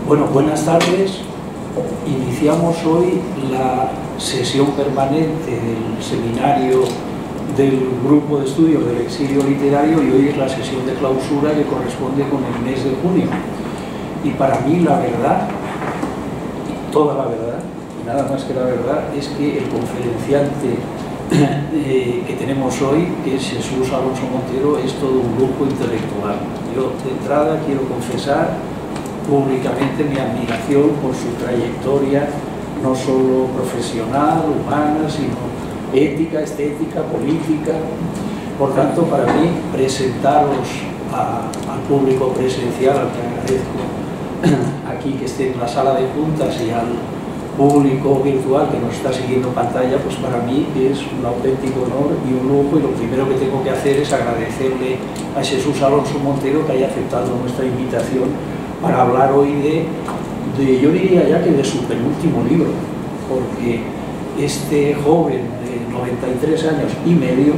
Bueno, buenas tardes. Iniciamos hoy la sesión permanente del seminario del Grupo de Estudios del Exilio Literario y hoy es la sesión de clausura que corresponde con el mes de junio. Y para mí la verdad, toda la verdad, y nada más que la verdad, es que el conferenciante que tenemos hoy, que es Jesús Alonso Montero, es todo un lujo intelectual. Yo de entrada quiero confesar públicamente mi admiración por su trayectoria, no solo profesional, humana, sino ética, estética, política. Por tanto, para mí, presentaros al público presencial, al que agradezco aquí que esté en la sala de juntas, y al público virtual que nos está siguiendo en pantalla, pues para mí es un auténtico honor y un lujo, y lo primero que tengo que hacer es agradecerle a Jesús Alonso Montero que haya aceptado nuestra invitación para hablar hoy de yo diría ya que de su penúltimo libro, porque este joven de 93 años y medio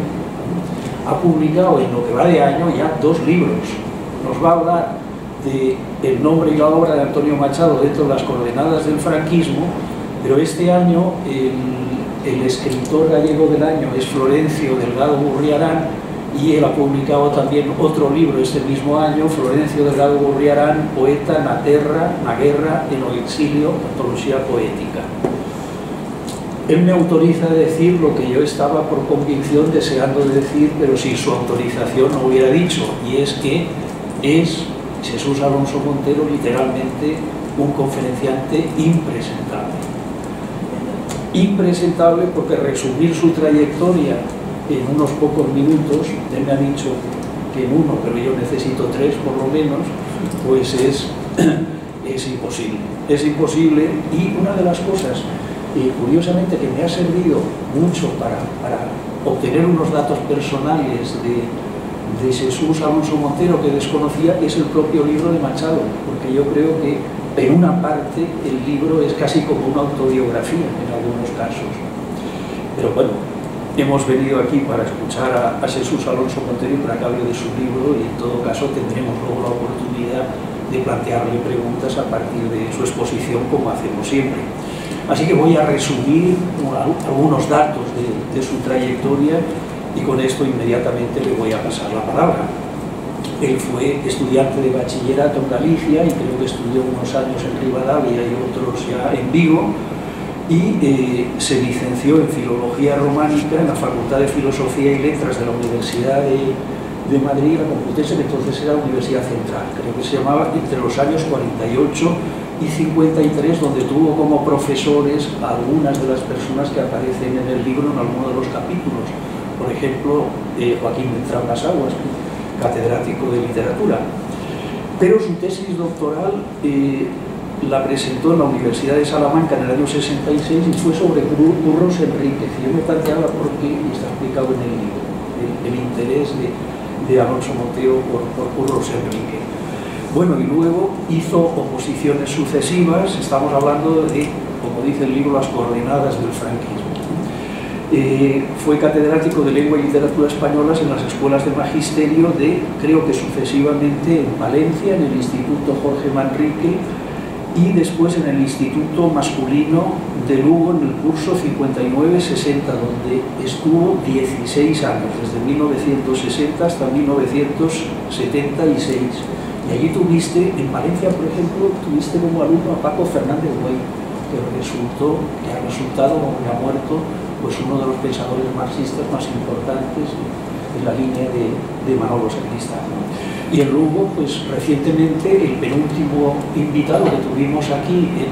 ha publicado en lo que va de año ya 2 libros. Nos va a hablar de El nombre y la obra de Antonio Machado dentro de las coordenadas del franquismo, pero este año el escritor gallego del año es Florencio Delgado Gurriarán, y él ha publicado también otro libro este mismo año, Florencio Delgado Gurriarán, Poeta na terra, na guerra e no exilio, antología poética. Él me autoriza a decir lo que yo estaba por convicción deseando decir, pero sin su autorización no hubiera dicho, y es que es Jesús Alonso Montero literalmente un conferenciante impresentable. Impresentable porque resumir su trayectoria en unos pocos minutos, él me ha dicho que en uno, pero yo necesito 3 por lo menos, pues es imposible. Es imposible, y una de las cosas, curiosamente, que me ha servido mucho para obtener unos datos personales de Jesús Alonso Montero que desconocía, es el propio libro de Machado, porque yo creo que en una parte el libro es casi como una autobiografía en algunos casos. Pero bueno, hemos venido aquí para escuchar a Jesús Alonso Montero y para que hable de su libro, y en todo caso tendremos luego la oportunidad de plantearle preguntas a partir de su exposición, como hacemos siempre. Así que voy a resumir algunos datos de su trayectoria, y con esto inmediatamente le voy a pasar la palabra. Él fue estudiante de bachillerato en Galicia y creo que estudió unos años en Rivadavia y otros ya en Vigo, y se licenció en Filología Románica en la Facultad de Filosofía y Letras de la Universidad de Madrid, la Complutense, que entonces era la Universidad Central, creo que se llamaba, entre los años 48 y 53, donde tuvo como profesores a algunas de las personas que aparecen en el libro en alguno de los capítulos. Por ejemplo, Joaquín Beltrán Las Aguas, catedrático de literatura. Pero su tesis doctoral la presentó en la Universidad de Salamanca en el año 66 y fue sobre Curros Enríquez. Yo me planteaba por qué, y está explicado en el libro, el interés de Alonso Montero por Curros Enríquez. Bueno, y luego hizo oposiciones sucesivas. Estamos hablando de, como dice el libro, las coordenadas del franquismo. Fue catedrático de Lengua y Literatura Españolas en las escuelas de magisterio creo que sucesivamente en Valencia, en el Instituto Jorge Manrique, y después en el Instituto Masculino de Lugo en el curso 59-60, donde estuvo 16 años, desde 1960 hasta 1976. Y allí tuviste, en Valencia por ejemplo, tuviste como alumno a Paco Fernández Güell, que ha resultado, como ha muerto, pues uno de los pensadores marxistas más importantes en la línea de Manolo Sacristán. Y en Lugo, pues recientemente, el penúltimo invitado que tuvimos aquí en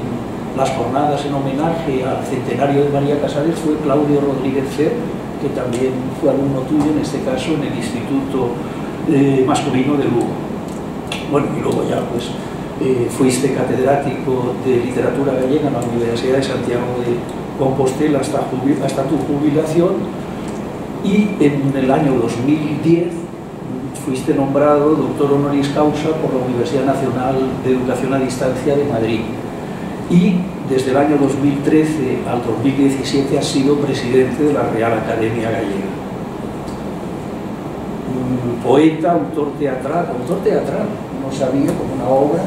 las jornadas en homenaje al centenario de María Casares fue Claudio Rodríguez Cer, que también fue alumno tuyo, en este caso en el Instituto Masculino de Lugo. Bueno, y luego ya pues fuiste catedrático de literatura gallega en la Universidad de Santiago de Compostela hasta tu jubilación, y en el año 2010 fuiste nombrado doctor honoris causa por la Universidad Nacional de Educación a Distancia de Madrid, y desde el año 2013 al 2017 has sido presidente de la Real Academia Gallega. Poeta, autor teatral, no no sabía, como una obra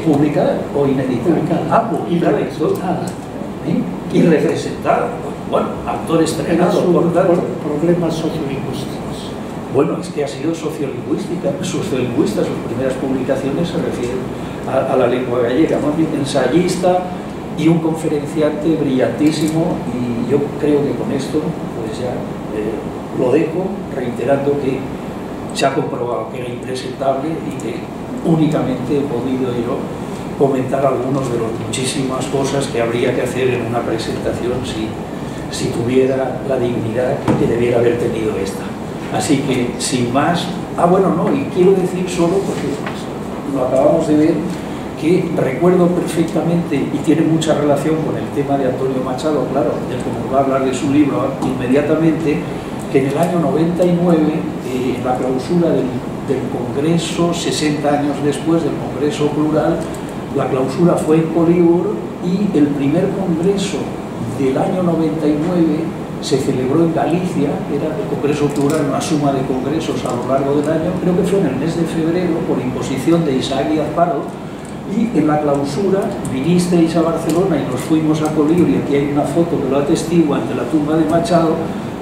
publicada o inédita. Publicada. Y representada. Bueno, actor estrenado, por tanto. Problemas sociolingüísticos. Bueno, es que ha sido sociolingüística, sociolingüista, sus primeras publicaciones se refieren a la lengua gallega, más bien ensayista y un conferenciante brillantísimo, y yo creo que con esto pues ya lo dejo, reiterando que se ha comprobado que era impresentable y que únicamente he podido yo comentar algunos de las muchísimas cosas que habría que hacer en una presentación si tuviera la dignidad que debiera haber tenido esta. Así que, sin más... bueno, no, y quiero decir solo, porque lo acabamos de ver, que recuerdo perfectamente, y tiene mucha relación con el tema de Antonio Machado, claro, de cómo va a hablar de su libro inmediatamente, que en el año 99, en la clausura del Congreso, 60 años después del Congreso Plural, la clausura fue en Polígono y el primer Congreso del año 99 se celebró en Galicia, era el Congreso Plural, una suma de congresos a lo largo del año, creo que fue en el mes de febrero, por imposición de Isaac Díaz Pardo, y en la clausura vinisteis a Barcelona y nos fuimos a Colibri, y aquí hay una foto que lo atestigua ante la tumba de Machado,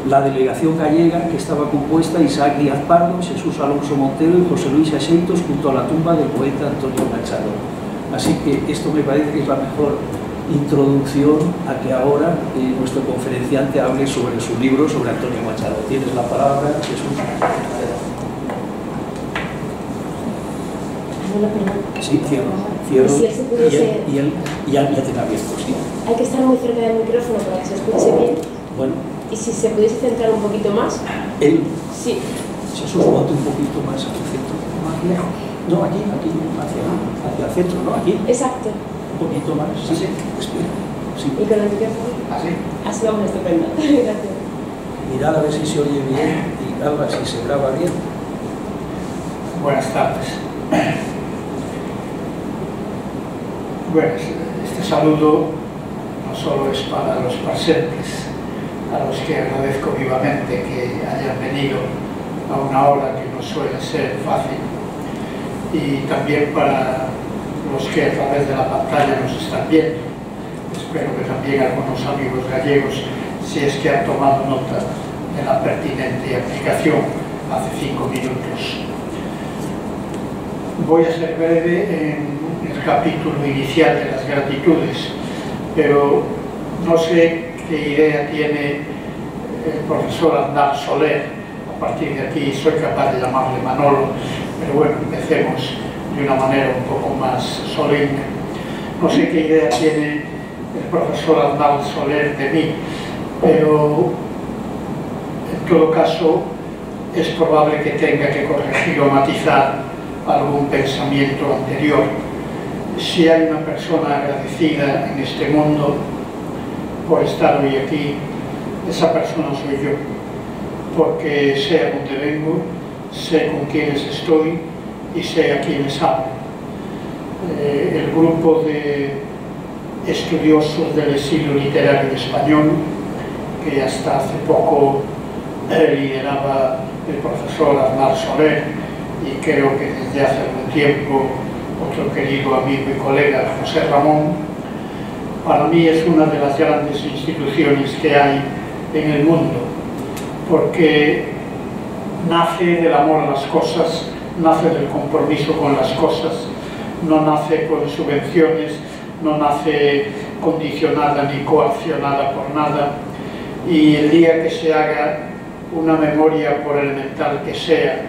la delegación gallega que estaba compuesta Isaac Díaz Pardo, Jesús Alonso Montero y José Luis Axeitos junto a la tumba del poeta Antonio Machado. Así que esto me parece que es la mejor introducción a que ahora nuestro conferenciante hable sobre su libro sobre Antonio Machado. Tienes la palabra, Jesús. Sí, cierro. Si él se pudiese... Y él ya tiene abierto, sí. Hay que estar muy cerca del micrófono para que se escuche bien. Bueno. Y si se pudiese centrar un poquito más. Él. Sí. Jesús, ponte un poquito más hacia el centro. Más lejos. No, aquí, hacia el centro, ¿no? Aquí. Exacto. Un poquito más. Sí, sí. Espera. Sí. ¿Y con el micrófono? Así. Así vamos, estupendo. Gracias. Mirad a ver si se oye bien y Alba si se graba bien. Buenas tardes. Bueno, este saludo no solo es para los presentes, a los que agradezco vivamente que hayan venido a una hora que no suele ser fácil, y también para los que a través de la pantalla nos están viendo. Espero que también algunos amigos gallegos, si es que han tomado nota de la pertinente aplicación hace 5 minutos. Voy a ser breve en el capítulo inicial de las gratitudes, pero no sé qué idea tiene el profesor Aznar Soler. A partir de aquí soy capaz de llamarle Manolo, pero bueno, empecemos de una manera un poco más solemne. No sé qué idea tiene el profesor Aznar Soler de mí, pero en todo caso es probable que tenga que corregir o matizar algún pensamiento anterior. Si hay una persona agradecida en este mundo por estar hoy aquí, esa persona soy yo, porque sé a dónde vengo, sé con quiénes estoy y sé a quiénes hablo. El grupo de estudiosos del exilio literario español, que hasta hace poco lideraba el profesor Aznar Soler, y creo que desde hace algún tiempo otro querido amigo y colega, José Ramón, para mí es una de las grandes instituciones que hay en el mundo, porque nace del amor a las cosas, nace del compromiso con las cosas, no nace con subvenciones, no nace condicionada ni coaccionada por nada, y el día que se haga una memoria, por elemental que sea,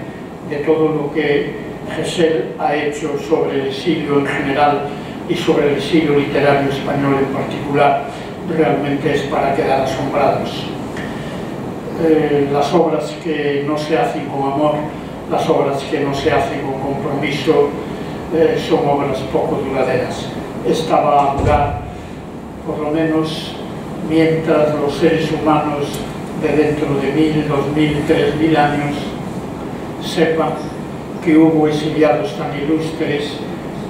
de todo lo que Gesell ha hecho sobre el exilio en general y sobre el exilio literario español en particular, realmente es para quedar asombrados. Las obras que no se hacen con amor, las obras que no se hacen con compromiso, son obras poco duraderas. Esta va a durar, por lo menos, mientras los seres humanos de dentro de 1000, 2000, 3000 años sepan que hubo exiliados tan ilustres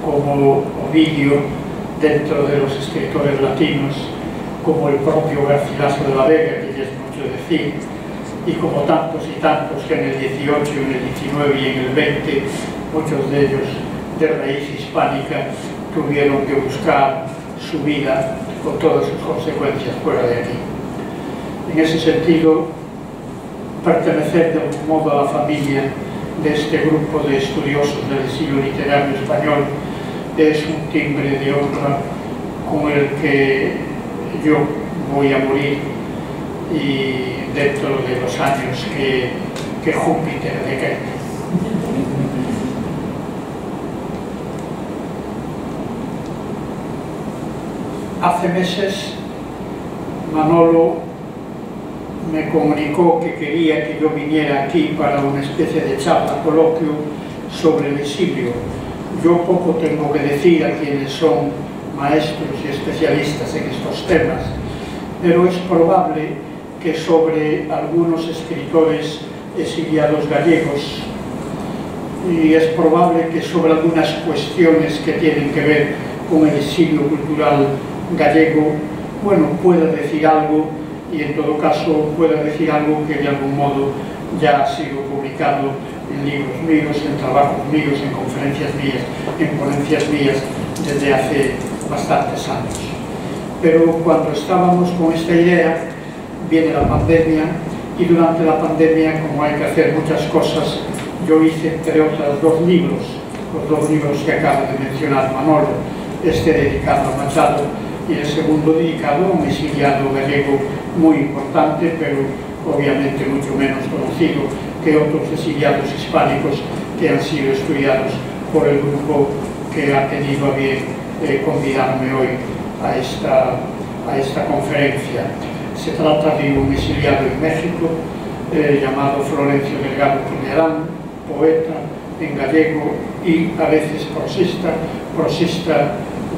como Ovidio dentro de los escritores latinos, como el propio Garcilaso de la Vega, que ya es mucho decir, y como tantos y tantos que en el 18, en el 19 y en el 20, muchos de ellos de raíz hispánica tuvieron que buscar su vida con todas sus consecuencias fuera de aquí. En ese sentido, pertenecer de algún modo a la familia de este grupo de estudiosos del exilio literario español es un timbre de honra con el que yo voy a morir, y dentro de los años que Júpiter decrete. Hace meses Manolo me comunicó que quería que yo viniera aquí para una especie de charla, coloquio sobre el exilio. Yo poco tengo que decir a quienes son maestros y especialistas en estos temas, pero es probable que sobre algunos escritores exiliados gallegos, y es probable que sobre algunas cuestiones que tienen que ver con el exilio cultural gallego, bueno, pueda decir algo, y en todo caso pueda decir algo que de algún modo ya ha sido publicado en libros míos, en trabajos míos, en conferencias mías, en ponencias mías desde hace bastantes años. Pero cuando estábamos con esta idea, viene la pandemia, y durante la pandemia, como hay que hacer muchas cosas, yo hice entre otras dos libros, los dos libros que acaba de mencionar Manolo, este dedicado a Machado y el segundo dedicado a un exiliado gallego muy importante, pero obviamente mucho menos conocido que otros exiliados hispánicos que han sido estudiados por el grupo que ha tenido a bien convidarme hoy a esta conferencia. Se trata de un exiliado en México llamado Florencio Delgado Corriarán, poeta en gallego y a veces prosista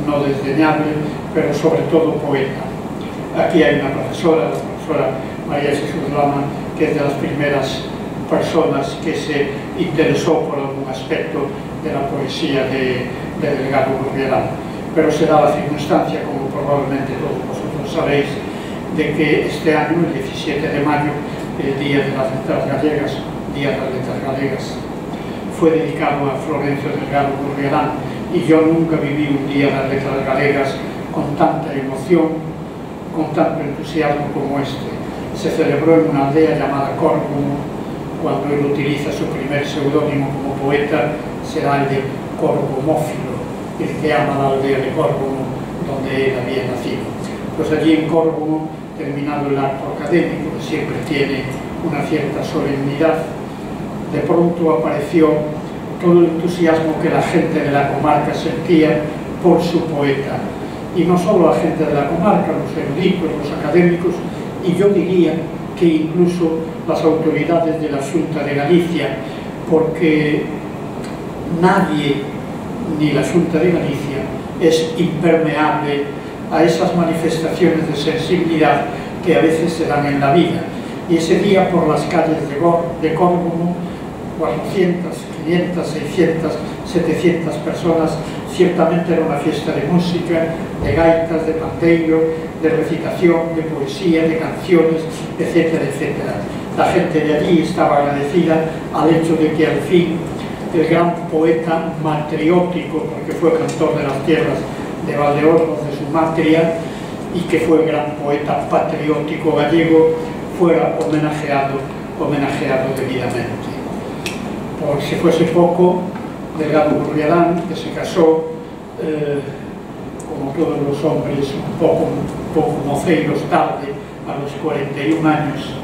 no desdeñable, pero sobre todo poeta. Aquí hay una profesora, la profesora María Jesús Lama, que es de las primeras personas que se interesó por algún aspecto de la poesía de Delgado Corriarán. Pero se da la circunstancia, como probablemente todos vosotros sabéis, de que este año, el 17 de mayo, el Día de las Letras Gallegas, Día de las Letras Galegas, fue dedicado a Florencio Delgado Corriarán, y yo nunca viví un Día de las Letras Galegas con tanta emoción, con tanto entusiasmo como este. Se celebró en una aldea llamada Córgono. Cuando él utiliza su primer seudónimo como poeta, será el de Corgomófilo, el que ama la aldea de Córgono, donde él había nacido. Pues allí en Córgono, terminado el acto académico, que siempre tiene una cierta solemnidad, de pronto apareció todo el entusiasmo que la gente de la comarca sentía por su poeta. Y no solo la gente de la comarca, los eruditos, los académicos, y yo diría que incluso las autoridades de la Xunta de Galicia, porque nadie, ni la Xunta de Galicia, es impermeable a esas manifestaciones de sensibilidad que a veces se dan en la vida. Y ese día, por las calles de Córgono, 400, 500, 600, 700 personas, ciertamente era una fiesta de música, de gaitas, de pandeiro, de recitación, de poesía, de canciones, etcétera, etcétera. La gente de allí estaba agradecida al hecho de que al fin el gran poeta matriótico, porque fue cantor de las tierras de Valdeorras, de su matria, y que fue el gran poeta patriótico gallego, fuera homenajeado debidamente. Por si fuese poco, Delgado Corriarán, que se casó, como todos los hombres, un poco moceiros tarde, a los 41 años,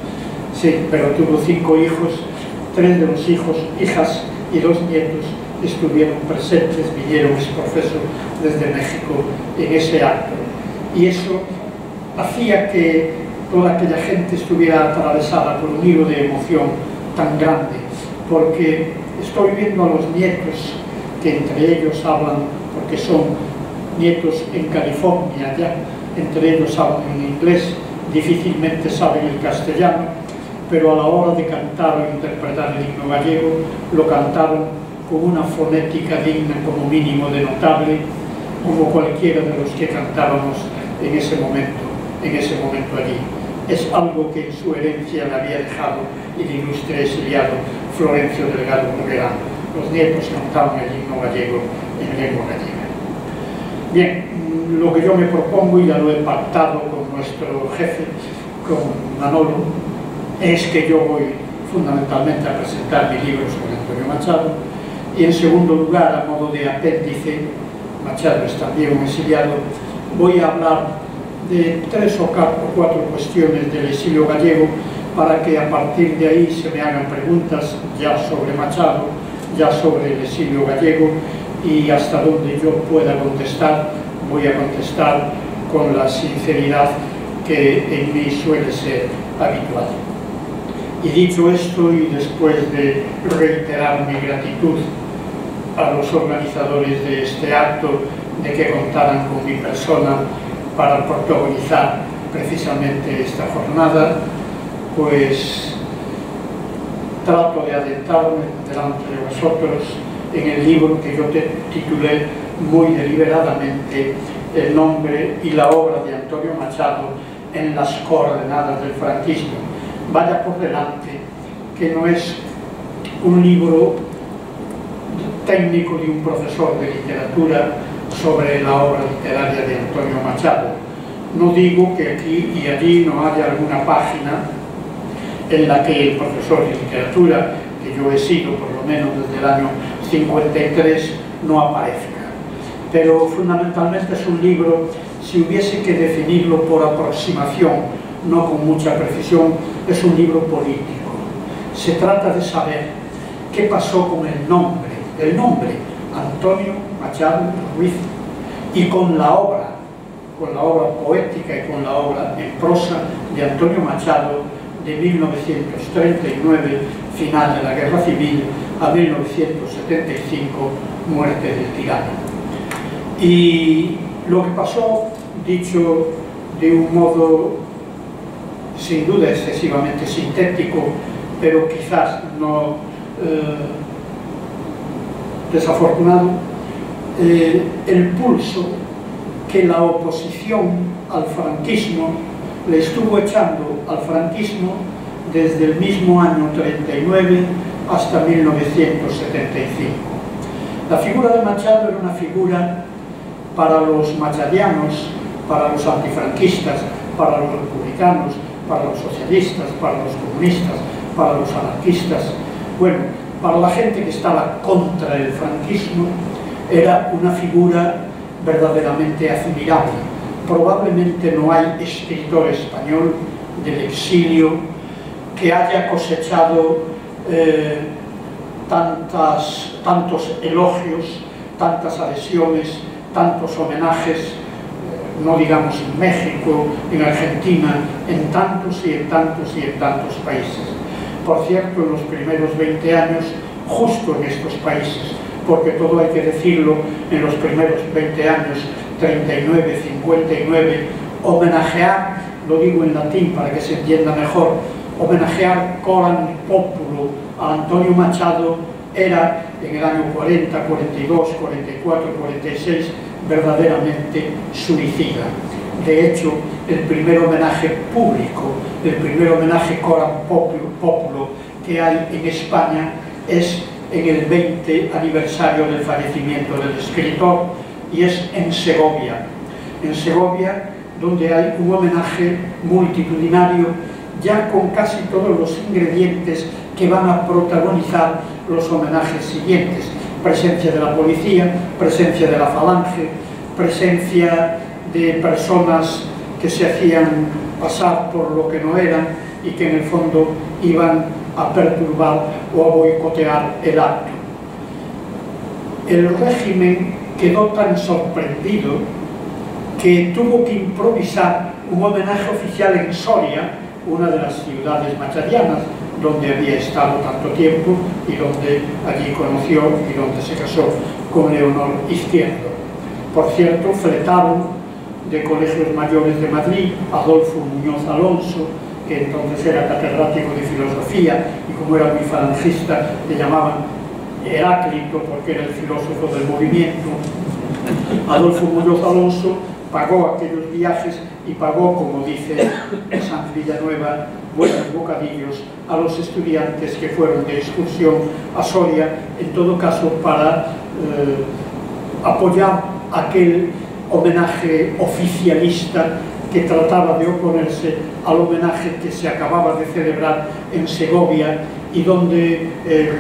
sí, pero tuvo 5 hijos, 3 de los hijos, hijas y 2 nietos estuvieron presentes, vinieron ex profeso desde México en ese acto. Y eso hacía que toda aquella gente estuviera atravesada por un hilo de emoción tan grande, porque estoy viendo a los nietos, que entre ellos hablan, porque son nietos en California ya, entre ellos hablan en inglés, difícilmente saben el castellano, pero a la hora de cantar o interpretar el himno gallego, lo cantaron con una fonética digna como mínimo de notable, como cualquiera de los que cantábamos en ese momento allí. Es algo que en su herencia le había dejado el ilustre exiliado Florencio Delgado Corriarán. Los nietos cantaban el himno gallego en lengua gallega. Bien, lo que yo me propongo, y ya lo he pactado con nuestro jefe, con Manolo, es que yo voy fundamentalmente a presentar mi libro sobre Antonio Machado, y en segundo lugar, a modo de apéndice, Machado es también un exiliado, voy a hablar de 3 o 4 cuestiones del exilio gallego, para que a partir de ahí se me hagan preguntas ya sobre Machado, ya sobre el exilio gallego, y hasta donde yo pueda contestar, voy a contestar con la sinceridad que en mí suele ser habitual. Y dicho esto, y después de reiterar mi gratitud a los organizadores de este acto, de que contaran con mi persona para protagonizar precisamente esta jornada, pues trato de adentrarme delante de vosotros en el libro que yo titulé muy deliberadamente El nombre y la obra de Antonio Machado en las coordenadas del franquismo. Vaya por delante que no es un libro técnico de un profesor de literatura sobre la obra literaria de Antonio Machado. No digo que aquí y allí no haya alguna página en la que el profesor de literatura, que yo he sido por lo menos desde el año 53, no aparezca. Pero fundamentalmente es un libro, si hubiese que definirlo por aproximación, no con mucha precisión, es un libro político. Se trata de saber qué pasó con el nombre Antonio Machado Ruiz, y con la obra poética y con la obra en prosa de Antonio Machado de 1939, final de la Guerra Civil, a 1975, muerte del tirano. Y lo que pasó, dicho de un modo sin duda excesivamente sintético, pero quizás no desafortunado, el pulso que la oposición al franquismo le estuvo echando al franquismo desde el mismo año 39 hasta 1975. La figura de Machado era una figura para los machadianos, para los antifranquistas, para los republicanos, para los socialistas, para los comunistas, para los anarquistas, bueno, para la gente que estaba contra el franquismo, era una figura verdaderamente admirable. Probablemente no hay escritor español del exilio que haya cosechado tantos elogios, tantas adhesiones, tantos homenajes, no digamos en México, en Argentina, en tantos y en tantos y en tantos países. Por cierto, en los primeros 20 años, justo en estos países, porque todo hay que decirlo, en los primeros 20 años, 39, 59, homenajear, lo digo en latín para que se entienda mejor, homenajear coram populo a Antonio Machado era, en el año 40, 42, 44, 46, verdaderamente suicida. De hecho, el primer homenaje público, el primer homenaje coram populo que hay en España es en el 20 aniversario del fallecimiento del escritor, y es en Segovia, donde hay un homenaje multitudinario ya con casi todos los ingredientes que van a protagonizar los homenajes siguientes: presencia de la policía, presencia de la falange, presencia de personas que se hacían pasar por lo que no eran y que en el fondo iban a perturbar o a boicotear el acto. El régimen quedó tan sorprendido que tuvo que improvisar un homenaje oficial en Soria, una de las ciudades machadianas, donde había estado tanto tiempo y donde allí conoció y donde se casó con Leonor Izquierdo. Por cierto, fletaron de Colegios Mayores de Madrid Adolfo Muñoz Alonso, que entonces era catedrático de filosofía y como era muy falangista le llamaban Heráclito porque era el filósofo del movimiento. Adolfo Muñoz Alonso pagó aquellos viajes y pagó, como dice Sanz Villanueva, buenos bocadillos a los estudiantes que fueron de excursión a Soria, en todo caso para apoyar aquel homenaje oficialista que trataba de oponerse al homenaje que se acababa de celebrar en Segovia y donde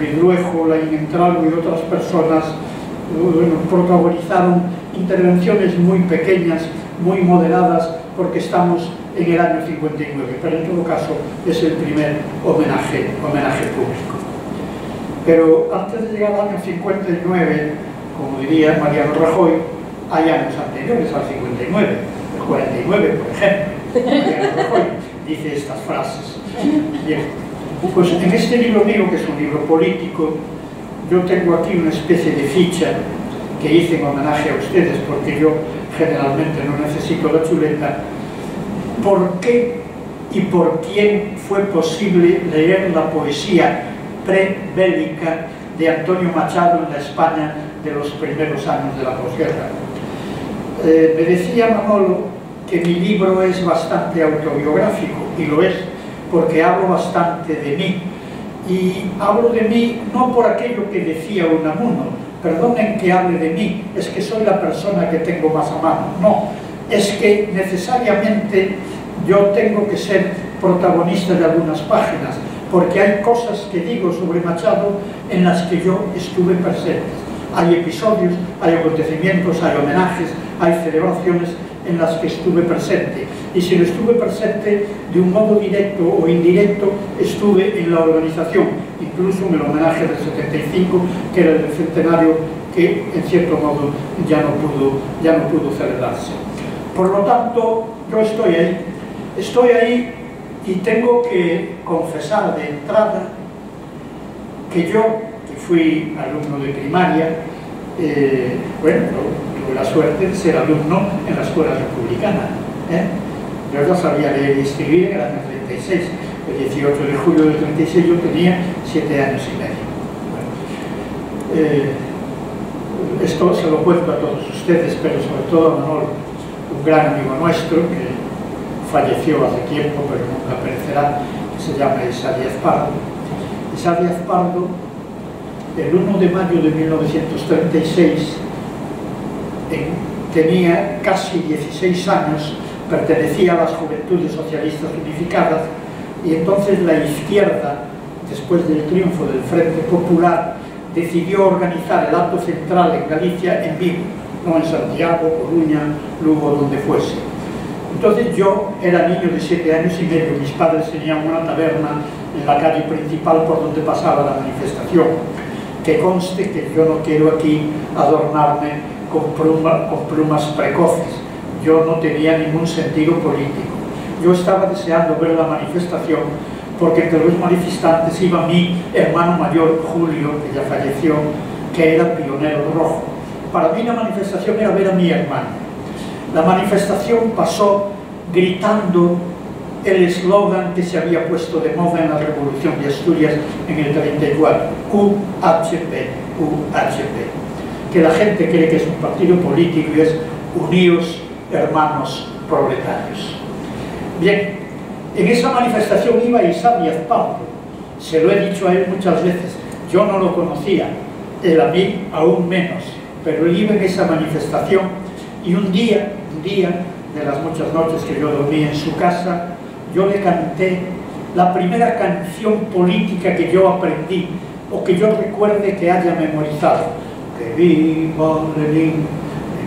Ridruejo, Laín Entralgo y otras personas protagonizaron intervenciones muy pequeñas, muy moderadas, porque estamos en el año 59, pero en todo caso es el primer homenaje público. Pero antes de llegar al año 59, como diría Mariano Rajoy, hay años anteriores al 59, el 49, por ejemplo. Mariano Rajoy dice estas frases. Bien, pues en este libro mío, que es un libro político, yo tengo aquí una especie de ficha que hice en homenaje a ustedes, porque yo generalmente no necesito la chuleta. ¿Por qué y por quién fue posible leer la poesía prebélica de Antonio Machado en la España de los primeros años de la posguerra? Me decía Manolo que mi libro es bastante autobiográfico, y lo es, porque hablo bastante de mí. Y hablo de mí no por aquello que decía Unamuno, perdonen que hable de mí, es que soy la persona que tengo más a mano. No, es que necesariamente yo tengo que ser protagonista de algunas páginas, porque hay cosas que digo sobre Machado en las que yo estuve presente. Hay episodios, hay acontecimientos, hay homenajes, hay celebraciones en las que estuve presente. Y si no estuve presente de un modo directo o indirecto, estuve en la organización, incluso en el homenaje del 75, que era el centenario que en cierto modo ya no pudo celebrarse. Por lo tanto, yo estoy ahí y tengo que confesar de entrada que yo, que fui alumno de primaria, tuve la suerte de ser alumno en la escuela republicana. Yo ya sabía leer y escribir en el año 36. El 18 de julio del 36 yo tenía 7 años y medio. Esto se lo cuento a todos ustedes, pero sobre todo a Manolo, un gran amigo nuestro que falleció hace tiempo, pero nunca perecerá, que se llama Isa Díaz Pardo. Isa Díaz Pardo, el 1 de mayo de 1936, tenía casi 16 años, pertenecía a las Juventudes Socialistas Unificadas, y entonces la izquierda, después del triunfo del Frente Popular, decidió organizar el acto central en Galicia en Vigo, no en Santiago, Coruña, Lugo, donde fuese. Entonces yo era niño de 7 años y medio, mis padres tenían una taberna en la calle principal por donde pasaba la manifestación. Que conste que yo no quiero aquí adornarme con plumas precoces. Yo no tenía ningún sentido político. Yo estaba deseando ver la manifestación porque entre los manifestantes iba mi hermano mayor, Julio, que ya falleció, que era pionero rojo. Para mí la manifestación era ver a mi hermano. La manifestación pasó gritando el eslogan que se había puesto de moda en la Revolución de Asturias en el 34, UHP, UHP, que la gente cree que es un partido político y es Unidos Hermanos Proletarios. Bien, en esa manifestación iba Isa Díaz Pardo, se lo he dicho a él muchas veces, yo no lo conocía, él a mí aún menos, pero él iba en esa manifestación y un día de las muchas noches que yo dormí en su casa, yo le canté la primera canción política que yo aprendí o que yo recuerde que haya memorizado. Que viva Lenin,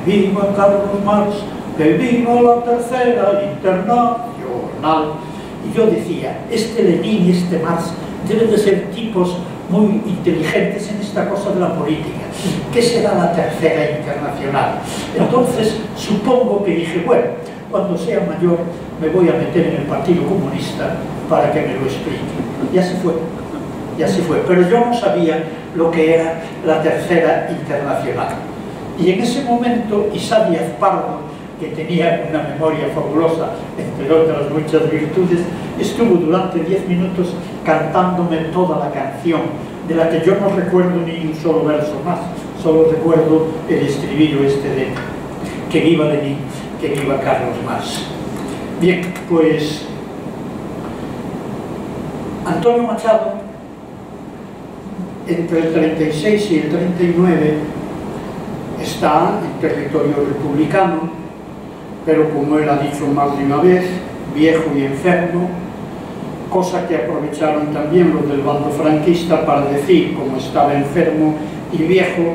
que viva Carlos Marx, que viva la Tercera Internacional. Y yo decía, este Lenin y este Marx deben de ser tipos muy inteligentes en esta cosa de la política. ¿Qué será la Tercera Internacional? Entonces supongo que dije, bueno, cuando sea mayor me voy a meter en el Partido Comunista para que me lo explique. Y así fue, pero yo no sabía lo que era la Tercera Internacional. Y en ese momento Isa Díaz Pardo, que tenía una memoria fabulosa, entre otras muchas virtudes, estuvo durante 10 minutos cantándome toda la canción, de la que yo no recuerdo ni un solo verso más, solo recuerdo el estribillo este de que viva Lenin, que viva Carlos Marx. Bien, pues Antonio Machado, entre el 36 y el 39, está en territorio republicano, pero como él ha dicho más de una vez, viejo y enfermo, cosa que aprovecharon también los del bando franquista para decir, como estaba enfermo y viejo,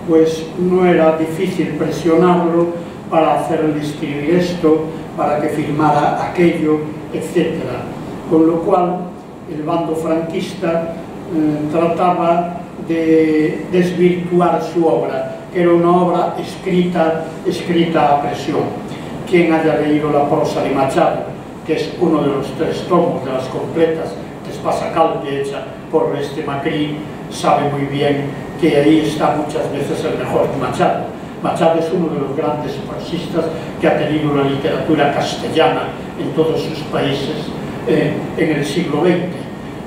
pues no era difícil presionarlo para hacerle escribir esto, para que firmara aquello, etc. Con lo cual, el bando franquista trataba de desvirtuar su obra, que era una obra escrita a presión. Quien haya leído la prosa de Machado, que es uno de los 3 tomos de las completas de Espasacalpe hecha por Oreste Macri, sabe muy bien que ahí está muchas veces el mejor Machado. Machado es uno de los grandes prosistas que ha tenido la literatura castellana en todos sus países en el siglo XX,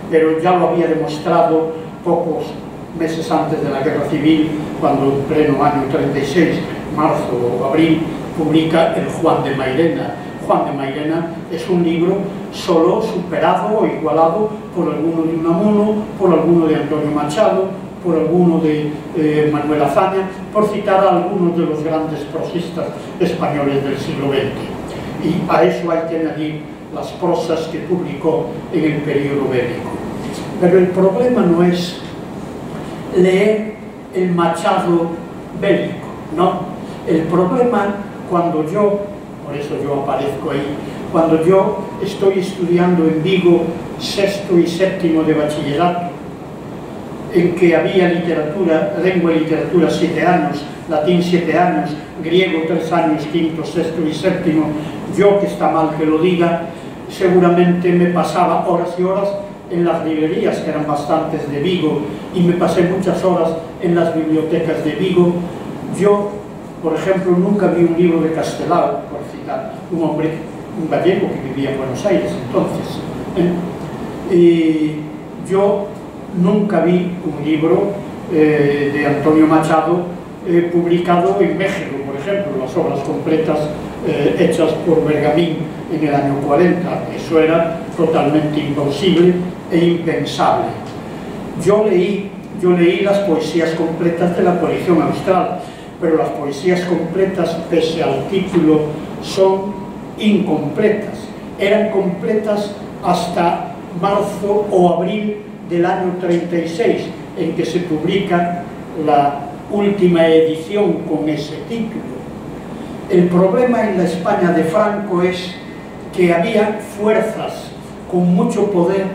pero ya lo había demostrado pocos meses antes de la Guerra Civil, cuando en pleno año 36, marzo o abril, publica el Juan de Mairena. Juan de Mairena es un libro solo superado o igualado por alguno de Unamuno, por alguno de Antonio Machado, por alguno de Manuel Azaña, por citar a algunos de los grandes prosistas españoles del siglo XX. Y a eso hay que añadir las prosas que publicó en el periodo bélico. Pero el problema no es leer el Machado bélico, ¿no? El problema, cuando yo, por eso yo aparezco ahí, cuando yo estoy estudiando en Vigo sexto y séptimo de bachillerato, en que había literatura, lengua y literatura 7 años, latín 7 años, griego 3 años, quinto, sexto y séptimo, yo, que está mal que lo diga, seguramente me pasaba horas y horas en las librerías, que eran bastantes de Vigo, y me pasé muchas horas en las bibliotecas de Vigo. Yo, por ejemplo, nunca vi un libro de Castelao, por citar un hombre, un gallego que vivía en Buenos Aires entonces. Y yo nunca vi un libro de Antonio Machado publicado en México, por ejemplo, las obras completas hechas por Bergamín en el año 40. Eso era totalmente imposible e impensable. Yo leí las poesías completas de la colección austral, pero las poesías completas, pese al título, son incompletas. Eran completas hasta marzo o abril del año 36, en que se publica la última edición con ese título. El problema en la España de Franco es que había fuerzas con mucho poder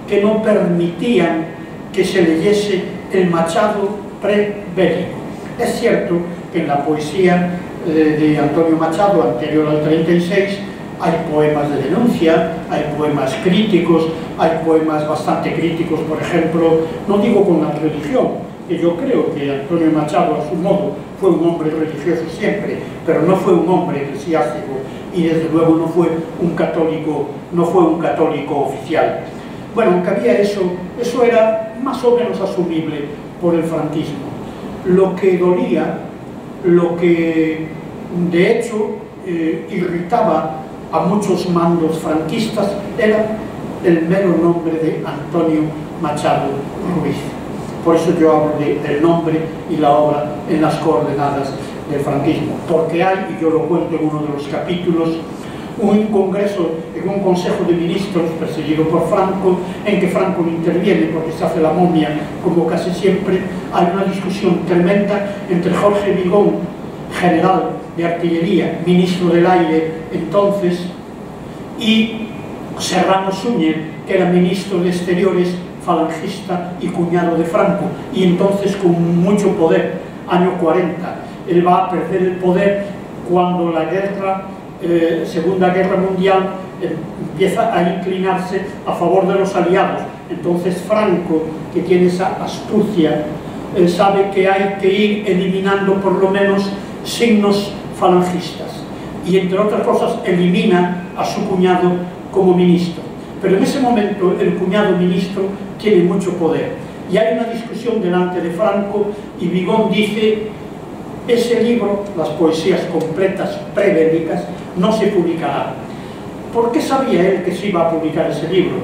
que no permitían que se leyese el Machado prebélico. Es cierto que en la poesía de Antonio Machado, anterior al 36, hay poemas de denuncia, hay poemas críticos, hay poemas bastante críticos, por ejemplo, no digo con la religión, que yo creo que Antonio Machado a su modo fue un hombre religioso siempre, pero no fue un hombre eclesiástico y desde luego no fue un católico oficial. Bueno, aunque había eso era más o menos asumible por el franquismo. Lo que dolía, lo que de hecho irritaba a muchos mandos franquistas era el mero nombre de Antonio Machado Ruiz. Por eso yo hablo del nombre y la obra en las coordenadas del franquismo, porque hay, y yo lo cuento en uno de los capítulos, un congreso, en un consejo de ministros perseguido por Franco, en que Franco no interviene porque se hace la momia, como casi siempre. Hay una discusión tremenda entre Jorge Vigón, general de artillería, ministro del aire entonces, y Serrano Súñez, que era ministro de exteriores, falangista y cuñado de Franco, y entonces con mucho poder, año 40. Él va a perder el poder cuando la Segunda Guerra Mundial empieza a inclinarse a favor de los aliados. Entonces Franco, que tiene esa astucia, sabe que hay que ir eliminando por lo menos signos falangistas, y entre otras cosas elimina a su cuñado como ministro. Pero en ese momento el cuñado ministro tiene mucho poder, y hay una discusión delante de Franco, y Vigón dice: ese libro, las poesías completas prebélicas, no se publicará. ¿Por qué sabía él que se iba a publicar ese libro?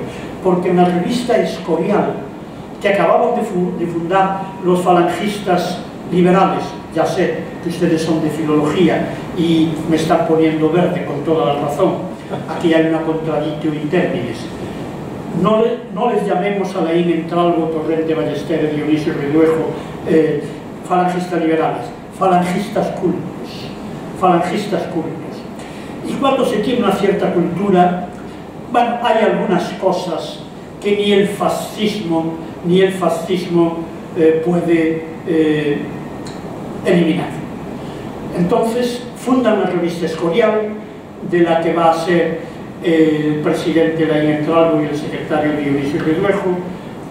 Porque en la revista Escorial, que acababan de fundar los falangistas liberales, Yasset que ustedes son de filología y me están poniendo verde con toda la razón. Aquí hay una contradictio in terminis. No les llamemos a Laín, Entralgo, Torrente, Ballester, Dionisio Reduejo falangistas liberales, falangistas cultos, falangistas cultos. Y cuando se tiene una cierta cultura, bueno, hay algunas cosas que ni el fascismo puede eliminar. Entonces fundan la revista Escorial, de la que va a ser el presidente Laín Entralgo y el secretario Dionisio Reduejo,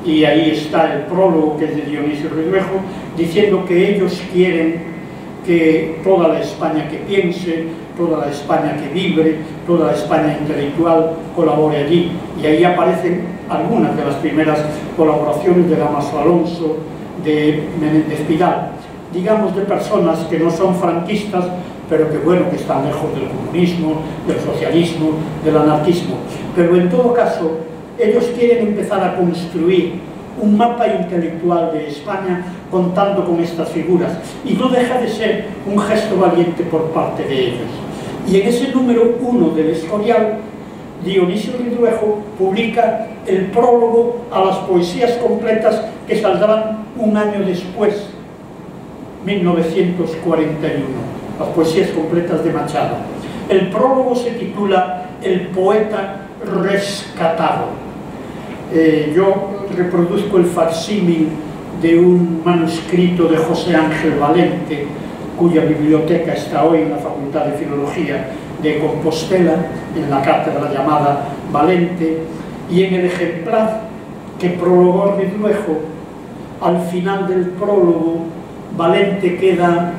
y ahí está el prólogo que es de Dionisio Reduejo, diciendo que ellos quieren que toda la España que piense, toda la España que vibre, toda la España intelectual colabore allí. Y ahí aparecen algunas de las primeras colaboraciones de Damaso Alonso, de Menéndez Pidal, digamos, de personas que no son franquistas, pero que bueno, que están lejos del comunismo, del socialismo, del anarquismo. Pero en todo caso, ellos quieren empezar a construir un mapa intelectual de España contando con estas figuras, y no deja de ser un gesto valiente por parte de ellos. Y en ese número 1 del Escorial, Dionisio Reduejo publica el prólogo a las poesías completas que saldrán un año después, 1941, las poesías completas de Machado. El prólogo se titula El poeta rescatado. Yo reproduzco el facsímil de un manuscrito de José Ángel Valente, cuya biblioteca está hoy en la Facultad de Filología de Compostela, en la cátedra llamada Valente, y en el ejemplar que prologó Reduejo, al final del prólogo, Valente queda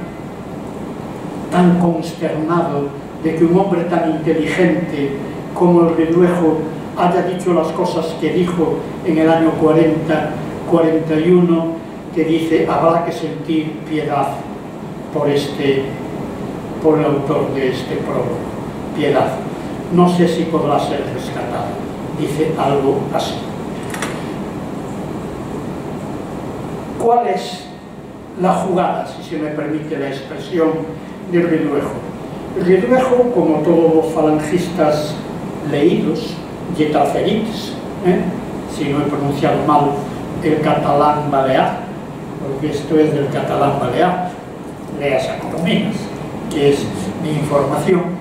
tan consternado de que un hombre tan inteligente como el Reduejo haya dicho las cosas que dijo en el año 41, que dice: habrá que sentir piedad por el autor de este prólogo, piedad. No sé si podrá ser rescatado. Dice algo así. ¿Cuál es la jugada, si se me permite la expresión, de Reduejo? Reduejo, como todos los falangistas leídos, Yetaferits, si no he pronunciado mal el catalán balear, porque esto es del catalán balear, leas Economías, que es mi información.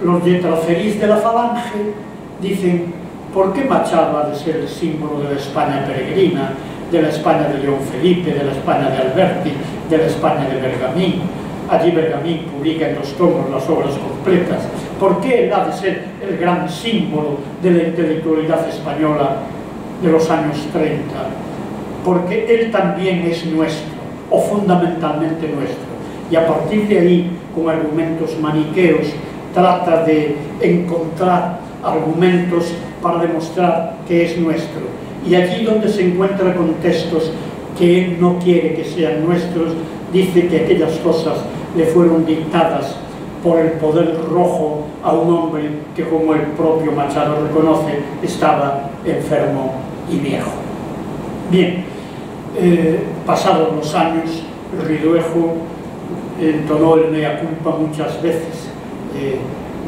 Los Yetaferits de la falange dicen: ¿por qué Machado ha de ser el símbolo de la España peregrina, de la España de León Felipe, de la España de Alberti, de la España de Bergamín? Allí Bergamín publica en 2 tomos las obras completas. ¿Por qué él ha de ser el gran símbolo de la intelectualidad española de los años 30? Porque él también es nuestro, o fundamentalmente nuestro. Y a partir de ahí, con argumentos maniqueos, trata de encontrar argumentos para demostrar que es nuestro. Y allí donde se encuentra con textos que él no quiere que sean nuestros, dice que aquellas cosas le fueron dictadas por el poder rojo a un hombre que, como el propio Machado reconoce, estaba enfermo y viejo. Bien, pasados los años, Reduejo entonó el mea culpa muchas veces.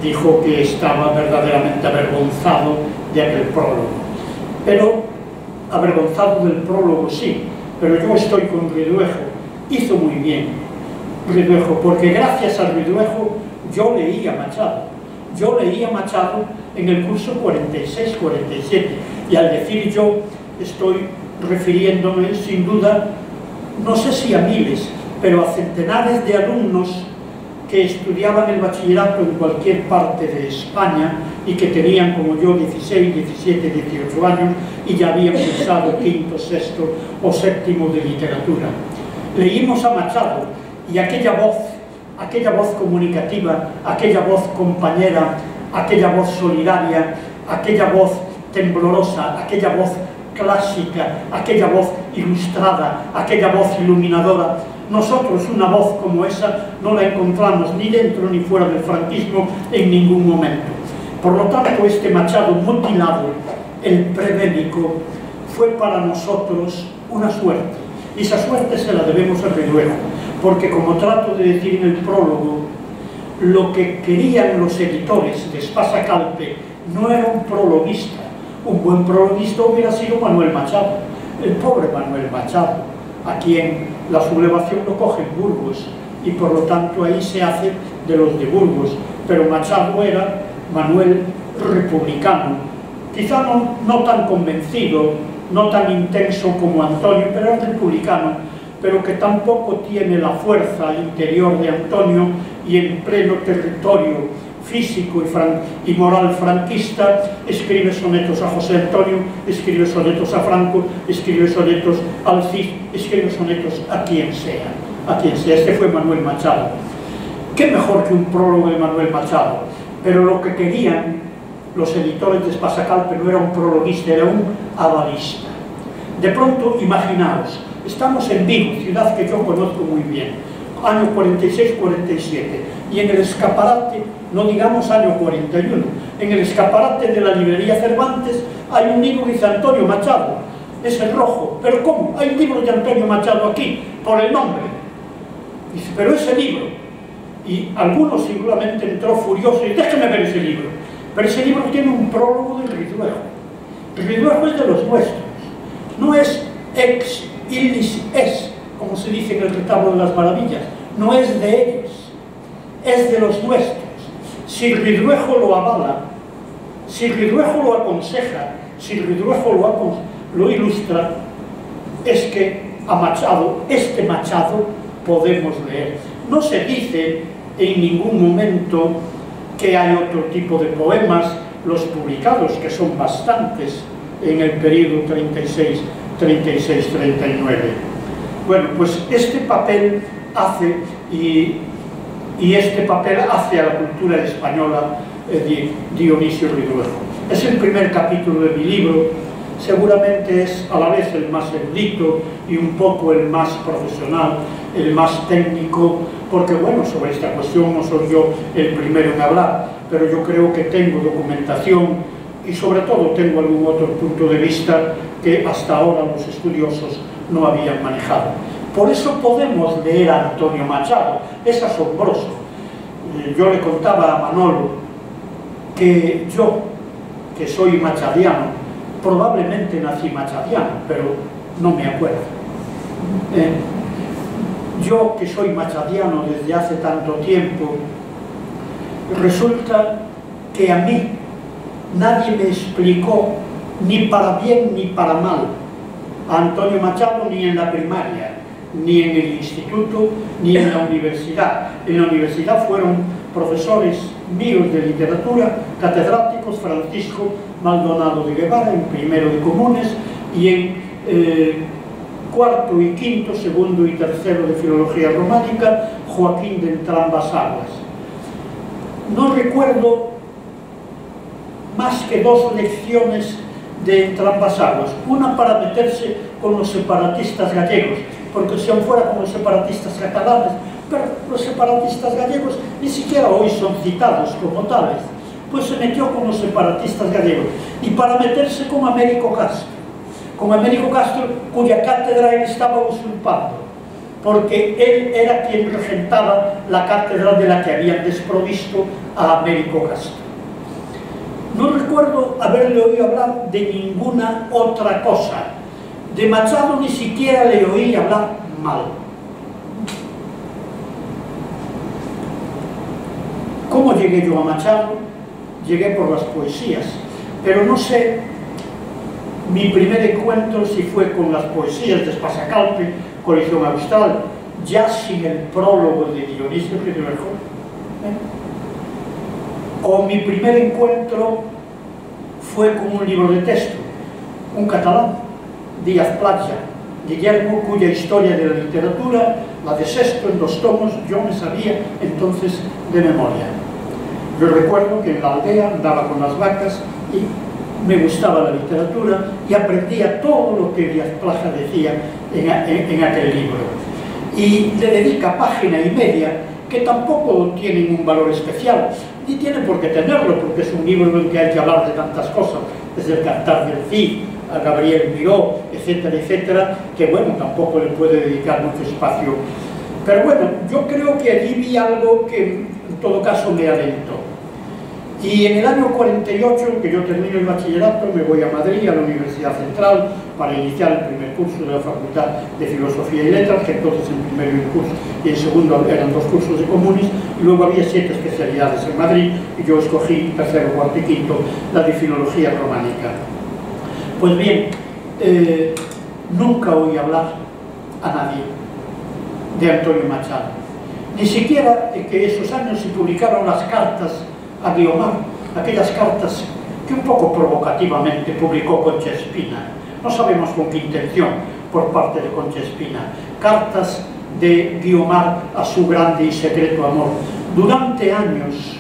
Dijo que estaba verdaderamente avergonzado de aquel prólogo. Pero, avergonzado del prólogo sí, pero yo estoy con Reduejo. Hizo muy bien Reduejo, porque gracias a Reduejo yo leía Machado. Yo leía Machado en el curso 46-47, y al decir yo, estoy refiriéndome sin duda, no sé si a miles, pero a centenares de alumnos que estudiaban el bachillerato en cualquier parte de España y que tenían, como yo, 16, 17, 18 años y ya habían cursado quinto, sexto o séptimo de literatura. Leímos a Machado, y aquella voz comunicativa, aquella voz compañera, aquella voz solidaria, aquella voz temblorosa, aquella voz clásica, aquella voz ilustrada, aquella voz iluminadora. Nosotros una voz como esa no la encontramos ni dentro ni fuera del franquismo en ningún momento. Por lo tanto, este Machado mutilado, el prebélico, fue para nosotros una suerte. Y esa suerte se la debemos a Reduejo, porque como trato de decir en el prólogo, lo que querían los editores de Espasa Calpe no era un prologuista. Un buen prologuista hubiera sido Manuel Machado, el pobre Manuel Machado, a quien la sublevación lo coge en Burgos, y por lo tanto ahí se hace de los de Burgos, pero Machado era Manuel republicano, quizá no tan convencido, no tan intenso como Antonio, pero era republicano, pero que tampoco tiene la fuerza interior de Antonio, y en pleno territorio físico y moral franquista escribe sonetos a José Antonio, escribe sonetos a Franco, escribe sonetos al Cid, escribe sonetos a quien sea, Este fue Manuel Machado. ¿Qué mejor que un prólogo de Manuel Machado? Pero lo que querían los editores de Espasa Calpe no era un prologuista, era un avalista. De pronto, imaginaos, estamos en Vigo, ciudad que yo conozco muy bien, año 46-47, y en el escaparate, no digamos año 41, en el escaparate de la librería Cervantes hay un libro que dice Antonio Machado, es el rojo. ¿Pero cómo? Hay un libro de Antonio Machado aquí, por el nombre. Dice, pero ese libro. Y algunos seguramente entró furioso y déjeme ver ese libro. Pero ese libro tiene un prólogo de Ridruejo. Ridruejo es de los nuestros. No es ex illis es, como se dice en el retablo de las maravillas. No es de ellos, es de los nuestros. Si Ridruejo lo avala, si Ridruejo lo aconseja, si Ridruejo lo ilustra, es que a Machado, este Machado, podemos leer. No se dice en ningún momento que hay otro tipo de poemas, los publicados, que son bastantes en el periodo 36-39. Bueno, pues este papel hace, y este papel hace a la cultura española Dionisio Ridruejo. Es el primer capítulo de mi libro, seguramente es a la vez el más erudito y un poco el más profesional, el más técnico, porque bueno, sobre esta cuestión no soy yo el primero en hablar, pero yo creo que tengo documentación y sobre todo tengo algún otro punto de vista que hasta ahora los estudiosos no habían manejado. Por eso podemos leer a Antonio Machado, es asombroso. Yo le contaba a Manolo que yo, que soy machadiano, probablemente nací machadiano, pero no me acuerdo. Yo, que soy machadiano desde hace tanto tiempo, resulta que a mí nadie me explicó, ni para bien ni para mal, a Antonio Machado ni en la primaria, ni en el instituto, ni en la universidad. En la universidad fueron profesores míos de literatura, catedráticos, Francisco Maldonado de Guevara en primero de comunes, y en cuarto y quinto, segundo y tercero de filología románica, Joaquín de Entrambas Aguas. No recuerdo más que 2 lecciones de Entrambas Aguas, una para meterse con los separatistas gallegos, porque si aún fuera con los separatistas catalanes, pero los separatistas gallegos ni siquiera hoy son citados como tales, pues se metió con los separatistas gallegos, y para meterse con Américo Castro, cuya cátedra él estaba usurpando, porque él era quien regentaba la cátedra de la que habían desprovisto a Américo Castro. No recuerdo haberle oído hablar de ninguna otra cosa. De Machado ni siquiera le oí hablar mal. ¿Cómo llegué yo a Machado? Llegué por las poesías, pero no sé mi primer encuentro si fue con las poesías de Espasa Calpe, Colección Austral, ya sin el prólogo de Dionisio Ridruejo, o mi primer encuentro fue con un libro de texto, un catalán, Díaz Platja, Guillermo, cuya historia de la literatura, la de Sesto en 2 tomos, yo me sabía entonces de memoria. Yo recuerdo que en la aldea andaba con las vacas y me gustaba la literatura y aprendía todo lo que Díaz Platja decía en aquel libro. Y le dedica página y media que tampoco tienen un valor especial, ni tiene por qué tenerlo, porque es un libro en el que hay que hablar de tantas cosas, desde el Cantar del Cid, a Gabriel Miró, etcétera, etcétera, que bueno, tampoco le puede dedicar mucho espacio. Pero bueno, yo creo que allí vi algo que en todo caso me alentó. Y en el año 48, que yo termino el bachillerato, me voy a Madrid, a la Universidad Central, para iniciar el primer curso de la Facultad de Filosofía y Letras, que entonces en primero curso y en segundo eran 2 cursos de comunis, y luego había 7 especialidades en Madrid, y yo escogí tercero, cuarto y quinto la de Filología Románica. Pues bien, nunca oí hablar a nadie de Antonio Machado, ni siquiera que esos años se publicaron las cartas a Guiomar, aquellas cartas que un poco provocativamente publicó Concha Espina, no sabemos con qué intención por parte de Concha Espina, cartas de Guiomar a su grande y secreto amor. Durante años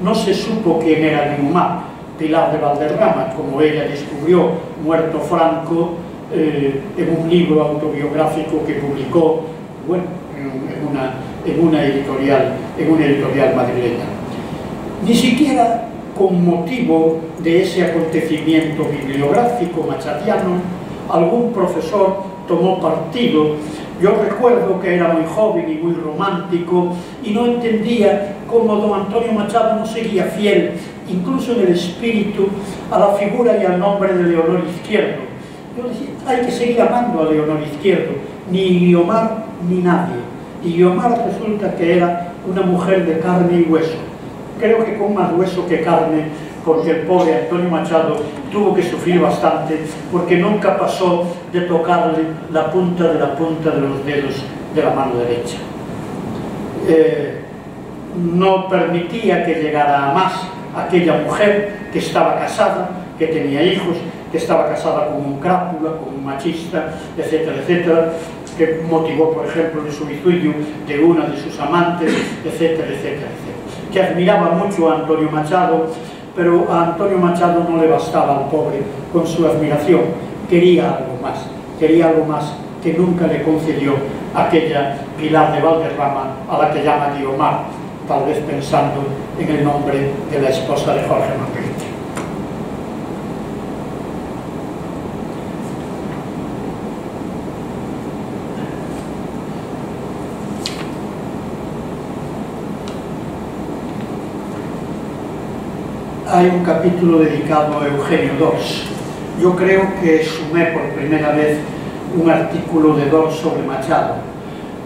no se supo quién era Guiomar, Pilar de Valderrama, como ella descubrió, muerto Franco, en un libro autobiográfico que publicó, bueno, en una editorial madrileña. Ni siquiera con motivo de ese acontecimiento bibliográfico machadiano, algún profesor tomó partido. Yo recuerdo que era muy joven y muy romántico y no entendía cómo don Antonio Machado no seguía fiel, incluso en el espíritu, a la figura y al nombre de Leonor Izquierdo. Yo decía, hay que seguir amando a Leonor Izquierdo, ni Guiomar ni nadie. Y Guiomar resulta que era una mujer de carne y hueso. Creo que con más hueso que carne, porque el pobre Antonio Machado tuvo que sufrir bastante, porque nunca pasó de tocarle la punta de los dedos de la mano derecha. No permitía que llegara a más aquella mujer que estaba casada, que tenía hijos, que estaba casada con un crápula, con un machista, etcétera, etcétera, que motivó, por ejemplo, el suicidio de una de sus amantes, etcétera, etcétera, etcétera. Que admiraba mucho a Antonio Machado, pero a Antonio Machado no le bastaba al pobre con su admiración, quería algo más que nunca le concedió aquella Pilar de Valderrama a la que llama Guiomar, tal vez pensando en el nombre de la esposa de Jorge Manrique. Hay un capítulo dedicado a Eugenio d'Ors. Yo creo que sumé por primera vez un artículo de d'Ors sobre Machado,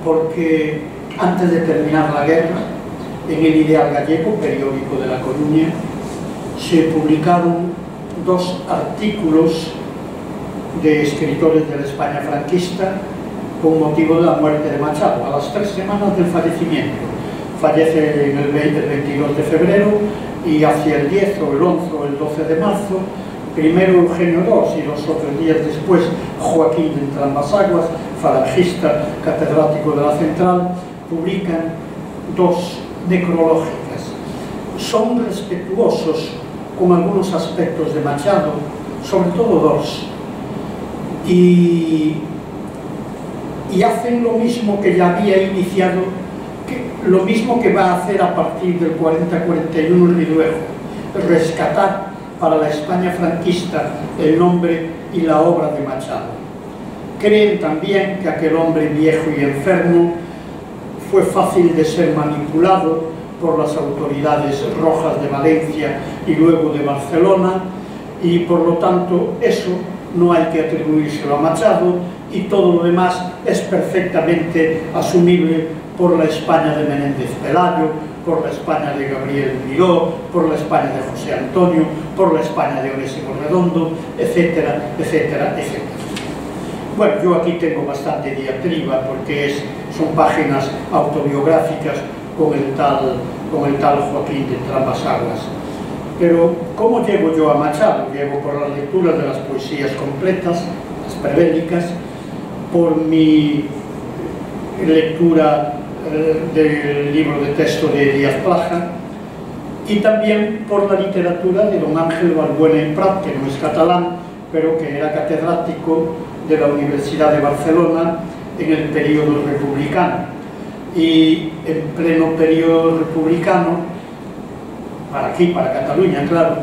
porque antes de terminar la guerra, en el Ideal Gallego, periódico de La Coruña, se publicaron 2 artículos de escritores de la España franquista con motivo de la muerte de Machado, a las 3 semanas del fallecimiento. Fallece en el 22 de febrero, y hacia el 10 o el 11 o el 12 de marzo, primero Eugenio d'Ors y 2 o 3 días después Joaquín de Entrambas-Aguas, falangista, catedrático de la Central, publican 2 necrológicas. Son respetuosos con algunos aspectos de Machado, sobre todo d'Ors, y hacen lo mismo que ya había iniciado, lo mismo que va a hacer a partir del 40-41 Riduejo, rescatar para la España franquista el nombre y la obra de Machado. Creen también que aquel hombre viejo y enfermo fue fácil de ser manipulado por las autoridades rojas de Valencia y luego de Barcelona, y por lo tanto eso no hay que atribuírselo a Machado, y todo lo demás es perfectamente asumible por la España de Menéndez Pelayo, por la España de Gabriel Miró, por la España de José Antonio, por la España de Onésimo Redondo, etcétera, etcétera, etcétera. Bueno, yo aquí tengo bastante diatriba porque son páginas autobiográficas con el tal Joaquín de Entrambas-Aguas. Pero, ¿cómo llego yo a Machado? Llego por las lecturas de las poesías completas, las prebélicas, por mi lectura del libro de texto de Díaz Plaja, y también por la literatura de don Ángel Balbuena y Prat, que no es catalán, pero que era catedrático de la Universidad de Barcelona en el periodo republicano. Y en pleno periodo republicano, para aquí, para Cataluña, claro,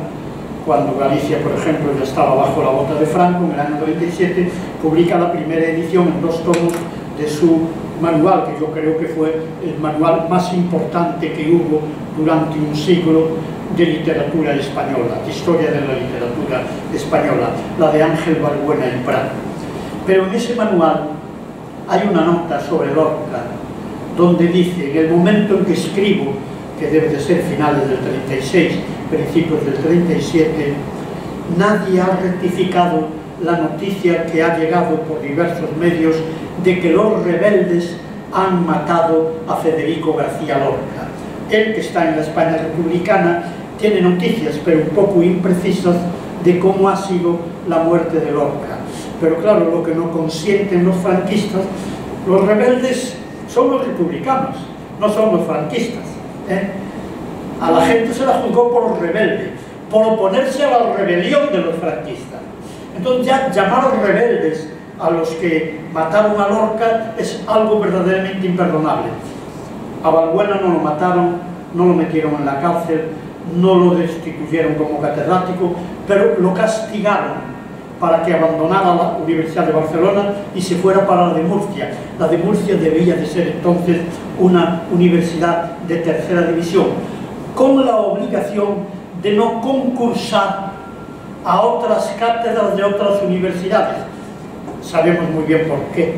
cuando Galicia, por ejemplo, ya estaba bajo la bota de Franco, en el año 97, publica la primera edición en 2 tomos de su manual que yo creo que fue el manual más importante que hubo durante un siglo de literatura española, de historia de la literatura española, la de Ángel Balbuena y Prat. Pero en ese manual hay una nota sobre Lorca, donde dice, en el momento en que escribo, que debe de ser finales del 36, principios del 37, nadie ha rectificado la noticia que ha llegado por diversos medios de que los rebeldes han matado a Federico García Lorca. Él, que está en la España republicana, tiene noticias, pero un poco imprecisas, de cómo ha sido la muerte de Lorca. Pero claro, lo que no consienten los franquistas, los rebeldes son los republicanos, no son los franquistas. A la gente se la juzgó por rebelde, por oponerse a la rebelión de los franquistas. Entonces ya llamar rebeldes a los que mataron a Lorca es algo verdaderamente imperdonable. A Balbuena no lo mataron, no lo metieron en la cárcel, no lo destituyeron como catedrático, pero lo castigaron para que abandonara la Universidad de Barcelona y se fuera para la de Murcia. La de Murcia debía de ser entonces una universidad de tercera división, con la obligación de no concursar a otras cátedras de otras universidades. Sabemos muy bien por qué.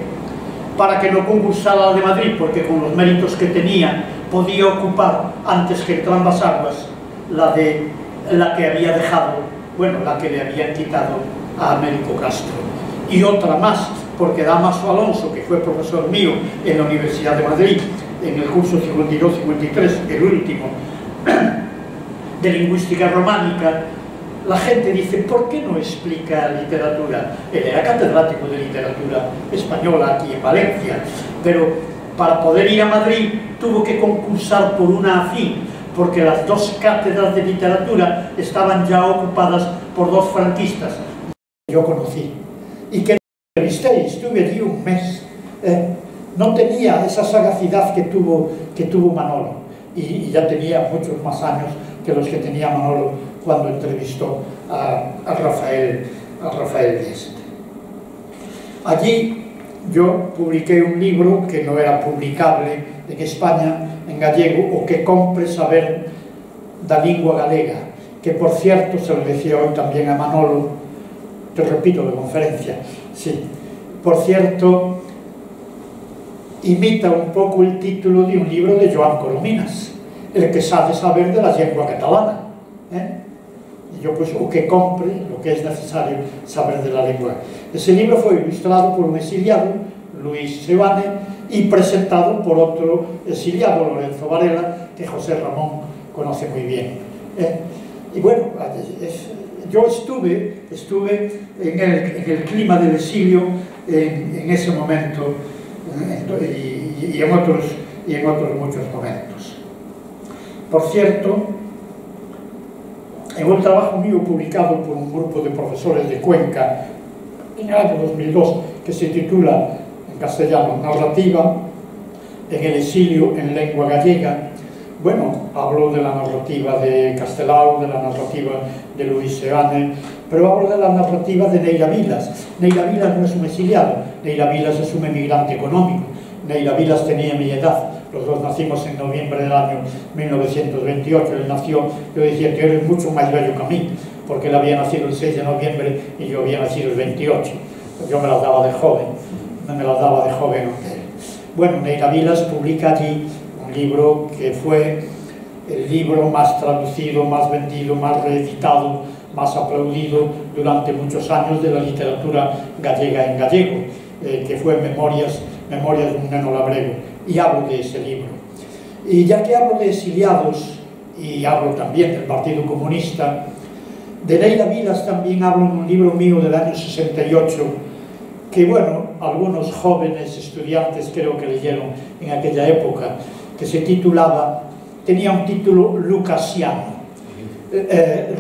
Para que no concursara la de Madrid, porque con los méritos que tenía podía ocupar, antes que entre ambas aguas, la que había dejado, bueno, la que le habían quitado a Américo Castro. Y otra más, porque Dámaso Alonso, que fue profesor mío en la Universidad de Madrid, en el curso 52-53, el último, de lingüística románica, la gente dice, ¿por qué no explica literatura? Él era catedrático de literatura española aquí en Valencia, pero para poder ir a Madrid tuvo que concursar por una afín, porque las dos cátedras de literatura estaban ya ocupadas por dos franquistas. Yo conocí, y que entrevisté, estuve allí un mes. No tenía esa sagacidad que tuvo Manolo, y ya tenía muchos más años que los que tenía Manolo cuando entrevistó a Rafael Dieste. Allí yo publiqué un libro que no era publicable en España en gallego, o que compre saber da lingua galega, que por cierto, se lo decía hoy también a Manolo, te repito de conferencia, sí, por cierto, imita un poco el título de un libro de Joan Corominas, El que sabe saber de la lengua catalana. Y yo pues, o que compre lo que es necesario saber de la lengua. Ese libro fue ilustrado por un exiliado, Luis Seoane, y presentado por otro exiliado, Lorenzo Varela, que José Ramón conoce muy bien. Y bueno, yo estuve en el clima del exilio en ese momento, y en otros muchos momentos. Por cierto, en un trabajo mío publicado por un grupo de profesores de Cuenca en el año 2002, que se titula en castellano Narrativa en el exilio en lengua gallega, bueno, hablo de la narrativa de Castelao, de la narrativa de Luis Seoane, pero hablo de la narrativa de Neira Vilas. Neira Vilas no es un exiliado, Neira Vilas es un emigrante económico. Neira Vilas tenía mi edad, los dos nacimos en noviembre del año 1928, él nació, yo decía que eres mucho más bello que a mí, porque él había nacido el 6 de noviembre y yo había nacido el 28, yo me las daba de joven, Bueno, Neira Vilas publica allí un libro que fue el libro más traducido, más vendido, más reeditado, más aplaudido durante muchos años de la literatura gallega en gallego, que fue Memorias de un neno labrego, y hablo de ese libro. Y ya que hablo de exiliados, y hablo también del Partido Comunista, de Neira Vilas también hablo en un libro mío del año 68, que bueno, algunos jóvenes estudiantes creo que leyeron en aquella época, que se titulaba, tenía un título lucasiano,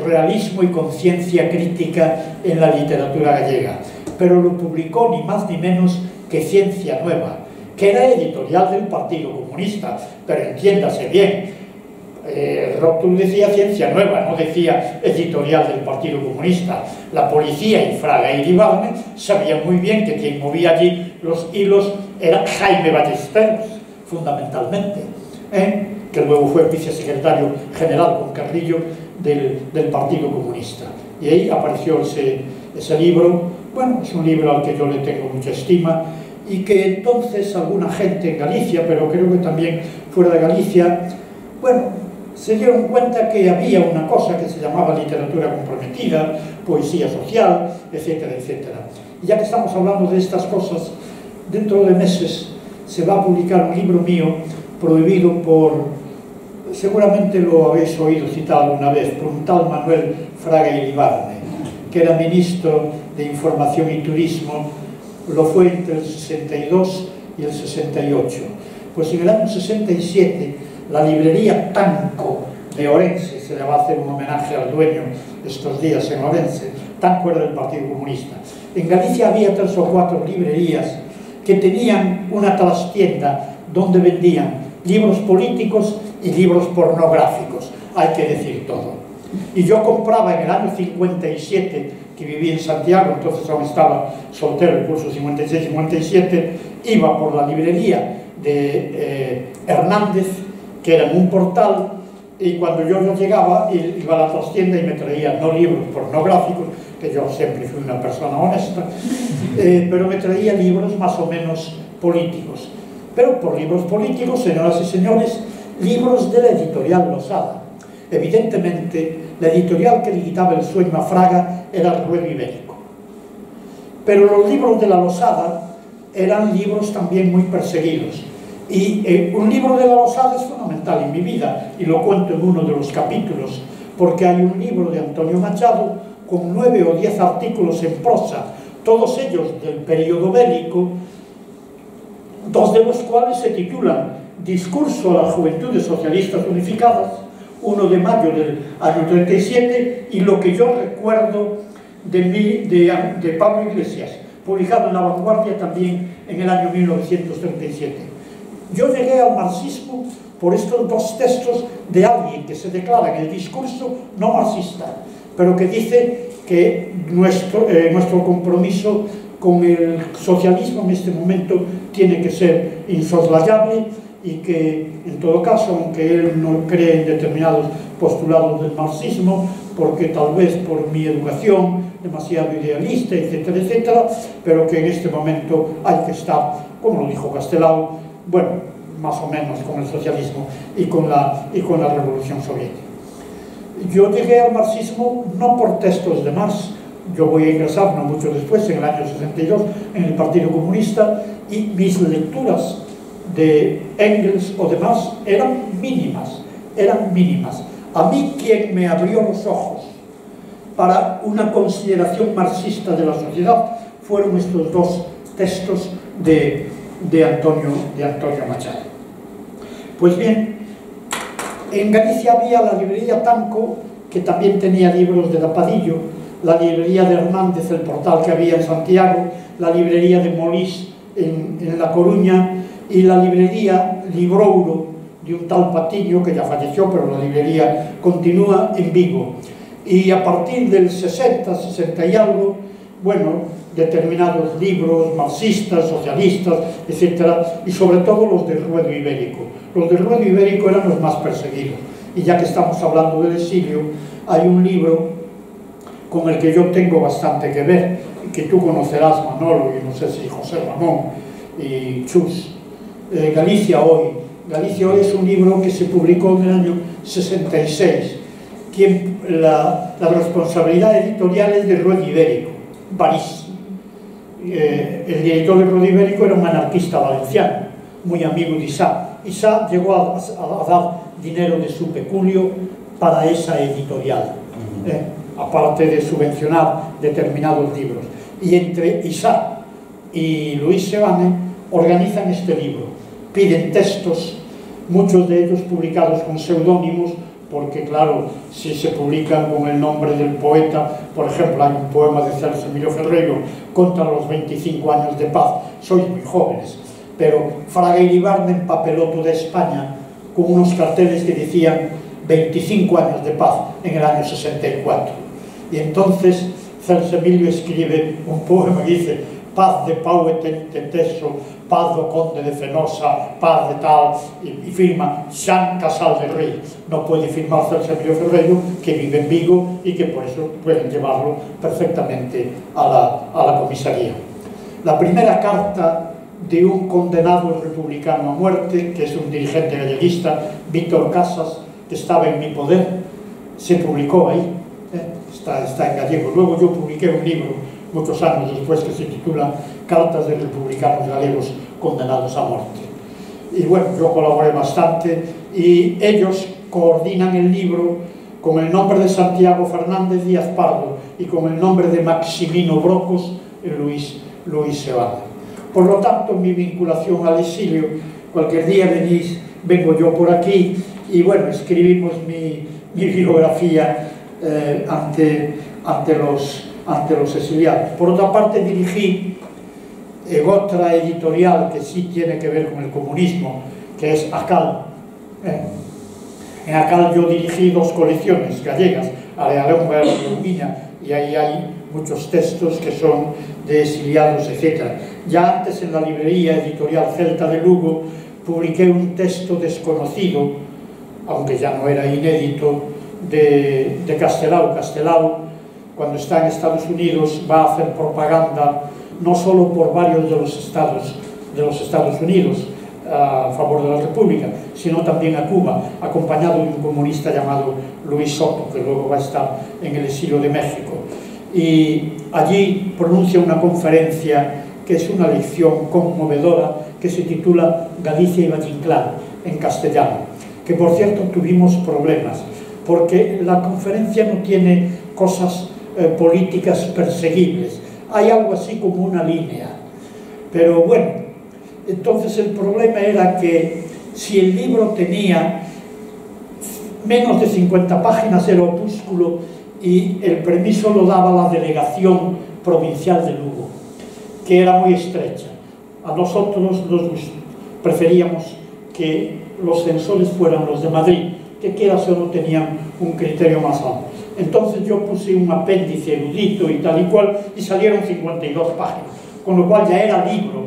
Realismo y conciencia crítica en la literatura gallega, pero lo publicó ni más ni menos que Ciencia Nueva, que era editorial del Partido Comunista, pero entiéndase bien, el rótulo decía Ciencia Nueva, no decía editorial del Partido Comunista. La policía y Fraga y Iribarne sabían muy bien que quien movía allí los hilos era Jaime Ballesteros, fundamentalmente, que luego fue vicesecretario general con Carrillo del Partido Comunista. Y ahí apareció ese libro. Bueno, es un libro al que yo le tengo mucha estima y que entonces alguna gente en Galicia, pero creo que también fuera de Galicia, bueno, se dieron cuenta que había una cosa que se llamaba literatura comprometida, poesía social, etcétera, etcétera. Y ya que estamos hablando de estas cosas, dentro de meses se va a publicar un libro mío prohibido por, seguramente lo habéis oído citar alguna vez, por un tal Manuel Fraga Iribarne, que era ministro de Información y Turismo, lo fue entre el 62 y el 68. Pues en el año 67, la librería Tanco de Orense, se le va a hacer un homenaje al dueño estos días en Orense, Tanco era del Partido Comunista. En Galicia había 3 o 4 librerías que tenían una trastienda donde vendían libros políticos y libros pornográficos, hay que decir todo. Y yo compraba en el año 57, que vivía en Santiago, entonces aún estaba soltero, el curso 56-57, iba por la librería de Hernández, que era en un portal, y cuando yo llegaba, iba a la trastienda y me traía no libros pornográficos, que yo siempre fui una persona honesta, pero me traía libros más o menos políticos. Pero por libros políticos, señoras y señores, libros de la editorial Losada. Evidentemente, la editorial que le quitaba el sueño a Fraga era el Ruedo Ibérico. Pero los libros de la Losada eran libros también muy perseguidos. Y un libro de la Losada es fundamental en mi vida, y lo cuento en uno de los capítulos, porque hay un libro de Antonio Machado con 9 o 10 artículos en prosa, todos ellos del periodo bélico, 2 de los cuales se titulan Discurso a las Juventudes Socialistas Unificadas, 1 de mayo del año 37, y Lo que yo recuerdo de Pablo Iglesias, publicado en La Vanguardia también en el año 1937. Yo llegué al marxismo por estos 2 textos de alguien que se declara en el discurso no marxista, pero que dice que nuestro compromiso con el socialismo en este momento tiene que ser insoslayable, y que, en todo caso, aunque él no cree en determinados postulados del marxismo, porque tal vez por mi educación demasiado idealista, etcétera, etcétera, pero que en este momento hay que estar, como lo dijo Castelao, bueno, más o menos con el socialismo y con la revolución soviética. Yo llegué al marxismo no por textos de Marx. Yo voy a ingresar no mucho después, en el año 62, en el Partido Comunista, y mis lecturas de Engels o de Marx eran mínimas, A mí quien me abrió los ojos para una consideración marxista de la sociedad fueron estos 2 textos de Antonio Machado. Pues bien, en Galicia había la librería Tanco, que también tenía libros de Lapadillo, la librería de Hernández, el portal que había en Santiago, la librería de Molís en La Coruña, y la librería Librouro de un tal Patiño, que ya falleció, pero la librería continúa en Vigo. Y a partir del 60, 60 y algo, bueno, determinados libros marxistas, socialistas, etcétera, y sobre todo los del Ruedo Ibérico. Los del Ruedo Ibérico eran los más perseguidos. Y ya que estamos hablando del exilio, hay un libro con el que yo tengo bastante que ver, que tú conocerás, Manolo, y no sé si José Ramón y Chus. Galicia Hoy. Galicia Hoy es un libro que se publicó en el año 66. La responsabilidad editorial es de Ruedo Ibérico, París. El director de Ruedo Ibérico era un anarquista valenciano, muy amigo de Isá. Isá llegó a dar dinero de su peculio para esa editorial, aparte de subvencionar determinados libros. Y entre Isá y Luis Seoane organizan este libro. Piden textos, muchos de ellos publicados con seudónimos, porque claro, si se publican con el nombre del poeta, por ejemplo, hay un poema de Celso Emilio Ferreiro contra los 25 años de paz, sois muy jóvenes, pero Fraga Iribarne empapeló toda España con unos carteles que decían 25 años de paz en el año 64. Y entonces Celso Emilio escribe un poema que dice: paz de Pau e Teteso, paz do conde de Fenosa, paz de tal, y firma Xan Casal de Rey. No puede firmar Celso Emilio Ferreiro, que vive en Vigo y que por eso pueden llevarlo perfectamente a la comisaría. La primera carta de un condenado republicano a muerte, que es un dirigente galleguista, Víctor Casas, que estaba en mi poder, se publicó ahí, está en gallego. Luego yo publiqué un libro muchos años después que se titula Cartas de republicanos galegos condenados a muerte. Y bueno, yo colaboré bastante y ellos coordinan el libro con el nombre de Santiago Fernández Díaz Pardo y con el nombre de Maximino Brocos Luis Sebada. Por lo tanto, mi vinculación al exilio, cualquier día vengo yo por aquí y bueno, escribimos mi biografía ante los exiliados. Por otra parte, dirigí otra editorial que sí tiene que ver con el comunismo, que es ACAL. En ACAL yo dirigí 2 colecciones gallegas, Arealeón y Umiña, y ahí hay muchos textos que son de exiliados, etc. Ya antes, en la librería editorial Celta de Lugo, publiqué un texto desconocido, aunque ya no era inédito, de Castelao. Castelao, cuando está en Estados Unidos, va a hacer propaganda no solo por varios de los Estados Unidos a favor de la República, sino también a Cuba, acompañado de un comunista llamado Luis Soto, que luego va a estar en el exilio de México. Y allí pronuncia una conferencia que es una lección conmovedora, que se titula Galicia y Valle-Inclán, en castellano, que por cierto tuvimos problemas, porque la conferencia no tiene cosas políticas perseguibles, hay algo así como una línea, pero bueno, entonces el problema era que si el libro tenía menos de 50 páginas era opúsculo y el permiso lo daba la delegación provincial de Lugo, que era muy estrecha. A nosotros nos preferíamos que los censores fueran los de Madrid, que quieras o no tenían un criterio más alto. Entonces yo puse un apéndice erudito y tal y cual, y salieron 52 páginas, con lo cual ya era libro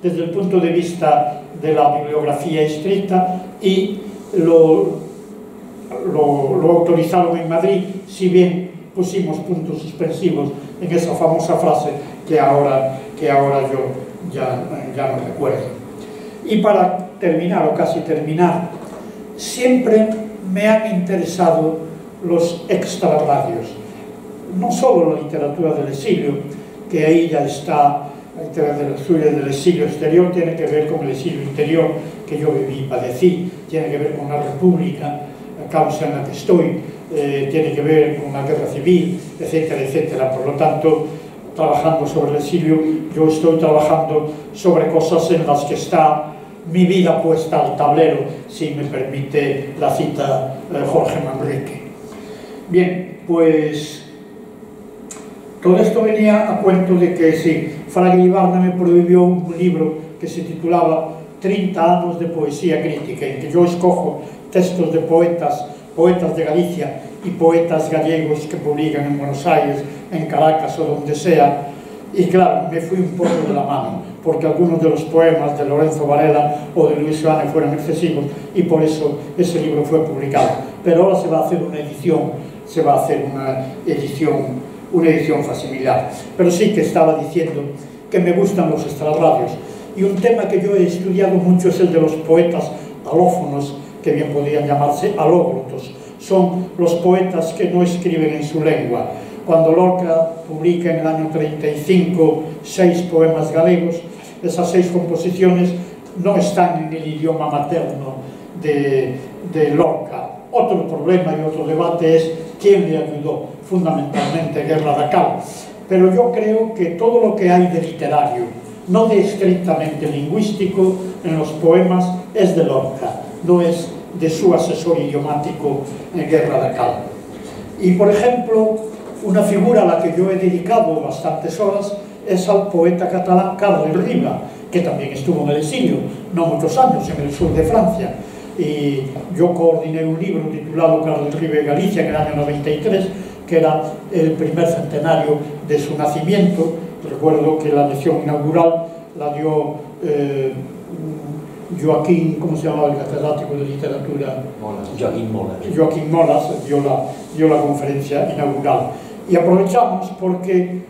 desde el punto de vista de la bibliografía estricta, y lo autorizaron en Madrid, si bien pusimos puntos suspensivos en esa famosa frase que ahora yo ya no recuerdo. Y para terminar, o casi terminar, siempre me han interesado los extrarradios, no solo la literatura del exilio, que ahí ya está, la literatura del exilio exterior tiene que ver con el exilio interior que yo viví y padecí, tiene que ver con la República, la causa en la que estoy, tiene que ver con la guerra civil, etcétera, etcétera. Por lo tanto, trabajando sobre el exilio, yo estoy trabajando sobre cosas en las que está mi vida puesta al tablero, si me permite la cita Jorge Manrique. Bien, pues todo esto venía a cuento de que sí, Fraga Ibarra me prohibió un libro que se titulaba 30 años de poesía crítica, en que yo escojo textos de poetas de Galicia y poetas gallegos que publican en Buenos Aires, en Caracas o donde sea, y claro, me fui un poco de la mano, porque algunos de los poemas de Lorenzo Varela o de Luis Joane fueron excesivos, y por eso ese libro fue publicado. Pero ahora se va a hacer una edición facsimiliar. Pero sí que estaba diciendo que me gustan los extrarradios, y un tema que yo he estudiado mucho es el de los poetas alófonos, que bien podrían llamarse alóglotos. Son los poetas que no escriben en su lengua. Cuando Lorca publica en el año 35 6 poemas galegos, esas 6 composiciones no están en el idioma materno de Lorca. Otro problema y otro debate es quién le ayudó, fundamentalmente Guerra da Cal. Pero yo creo que todo lo que hay de literario, no de estrictamente lingüístico, en los poemas es de Lorca, no es de su asesor idiomático en Guerra da Cal. Y por ejemplo, una figura a la que yo he dedicado bastantes horas es al poeta catalán Carles Riba, que también estuvo en el exilio, no muchos años, en el sur de Francia. y yo coordiné un libro titulado Carlos Riba y Galicia en el año 93, que era el primer centenario de su nacimiento. Recuerdo que la lección inaugural la dio Joaquín, ¿cómo se llamaba el catedrático de literatura? Joaquín Molas dio la conferencia inaugural. Y aprovechamos porque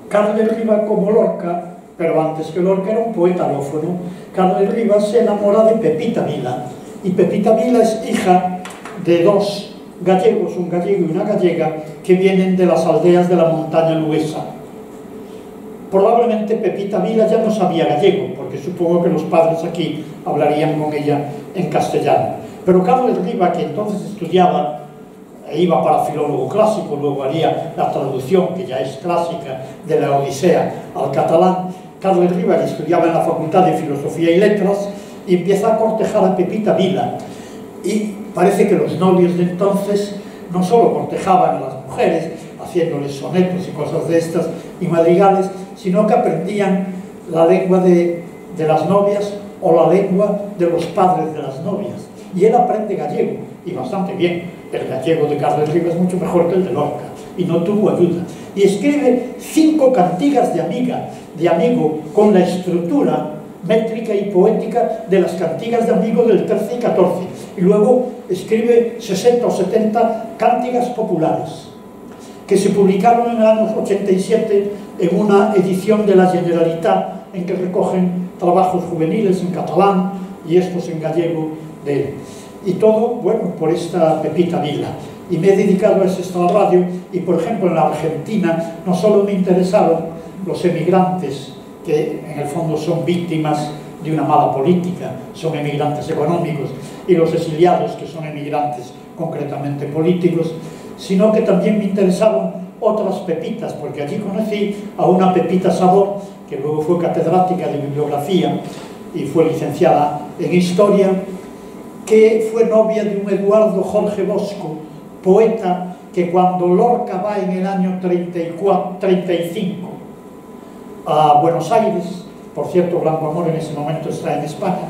Carlos de Riba, como Lorca, pero antes que Lorca era un poeta alófono, Carlos de Riba se enamora de Pepita Vila, y Pepita Vila es hija de dos gallegos, un gallego y una gallega, que vienen de las aldeas de la montaña luesa. Probablemente Pepita Vila ya no sabía gallego, porque supongo que los padres aquí hablarían con ella en castellano. Pero Carlos de Riba, que entonces estudiaba e iba para filólogo clásico, luego haría la traducción, que ya es clásica, de la Odisea al catalán. Carlos de Riba estudiaba en la Facultad de Filosofía y Letras y empieza a cortejar a Pepita Vila. Y parece que los novios de entonces no solo cortejaban a las mujeres, haciéndoles sonetos y cosas de estas y madrigales, sino que aprendían la lengua de las novias o la lengua de los padres de las novias. Y él aprende gallego, y bastante bien. El gallego de Carlos de Riba es mucho mejor que el de Lorca, y no tuvo ayuda. Y escribe 5 cantigas de amigo, con la estructura métrica y poética de las cantigas de amigo del 13 y 14. Y luego escribe 60 o 70 cántigas populares, que se publicaron en el año 87 en una edición de la Generalitat, en que recogen trabajos juveniles en catalán y estos en gallego de él. Y todo, bueno, por esta Pepita Vila. Y me he dedicado a eso a la radio, y por ejemplo en la Argentina no solo me interesaron los emigrantes, que en el fondo son víctimas de una mala política, son emigrantes económicos, y los exiliados, que son emigrantes concretamente políticos, sino que también me interesaron otras pepitas, porque allí conocí a una Pepita Sabor, que luego fue catedrática de bibliografía y fue licenciada en historia, que fue novia de un Eduardo Jorge Bosco, poeta que cuando Lorca va en el año 35 a Buenos Aires, por cierto, Blanco Amor en ese momento está en España,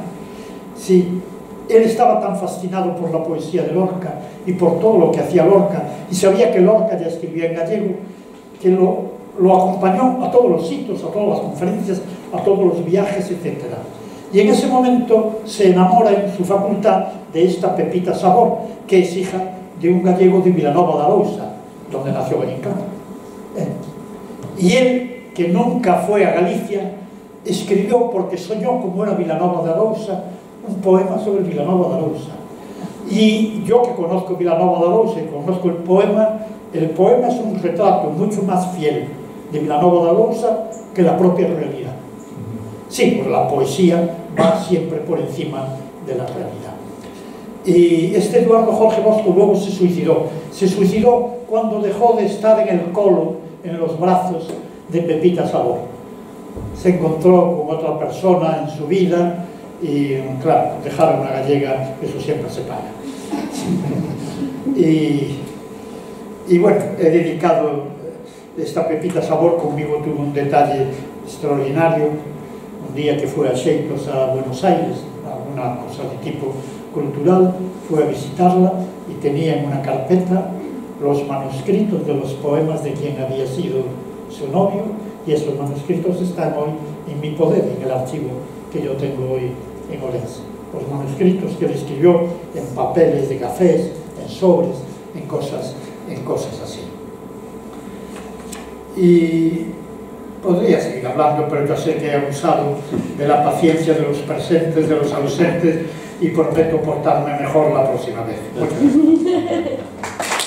sí, él estaba tan fascinado por la poesía de Lorca y por todo lo que hacía Lorca, y sabía que Lorca ya escribía en gallego, que lo acompañó a todos los sitios, a todas las conferencias, a todos los viajes, etc. Y en ese momento se enamora en su facultad de esta Pepita Sabor, que es hija de un gallego de Vilanova de Arousa, donde nació Benicán. Y él, que nunca fue a Galicia, escribió, porque soñó como era Vilanova de Arousa, un poema sobre Vilanova de Arousa. Y yo, que conozco Vilanova de Arousa y conozco el poema es un retrato mucho más fiel de Vilanova de Arousa que la propia realidad. Sí, pues la poesía va siempre por encima de la realidad. Y este Eduardo Jorge Bosco luego se suicidó. Se suicidó cuando dejó de estar en el colo, en los brazos de Pepita Sabor. Se encontró con otra persona en su vida y, claro, dejar a una gallega, eso siempre se paga. Y bueno, he dedicado esta Pepita Sabor, conmigo tuvo un detalle extraordinario. Un día que fue a Xeitos a Buenos Aires, alguna cosa de tipo cultural, fue a visitarla y tenía en una carpeta los manuscritos de los poemas de quien había sido su novio, y esos manuscritos están hoy en mi poder, en el archivo que yo tengo hoy en Orense. Los manuscritos que él escribió en papeles de cafés, en sobres, en cosas así. Y podría seguir hablando, pero yo sé que he abusado de la paciencia de los presentes, de los ausentes, y prometo portarme mejor la próxima vez. Muchas gracias.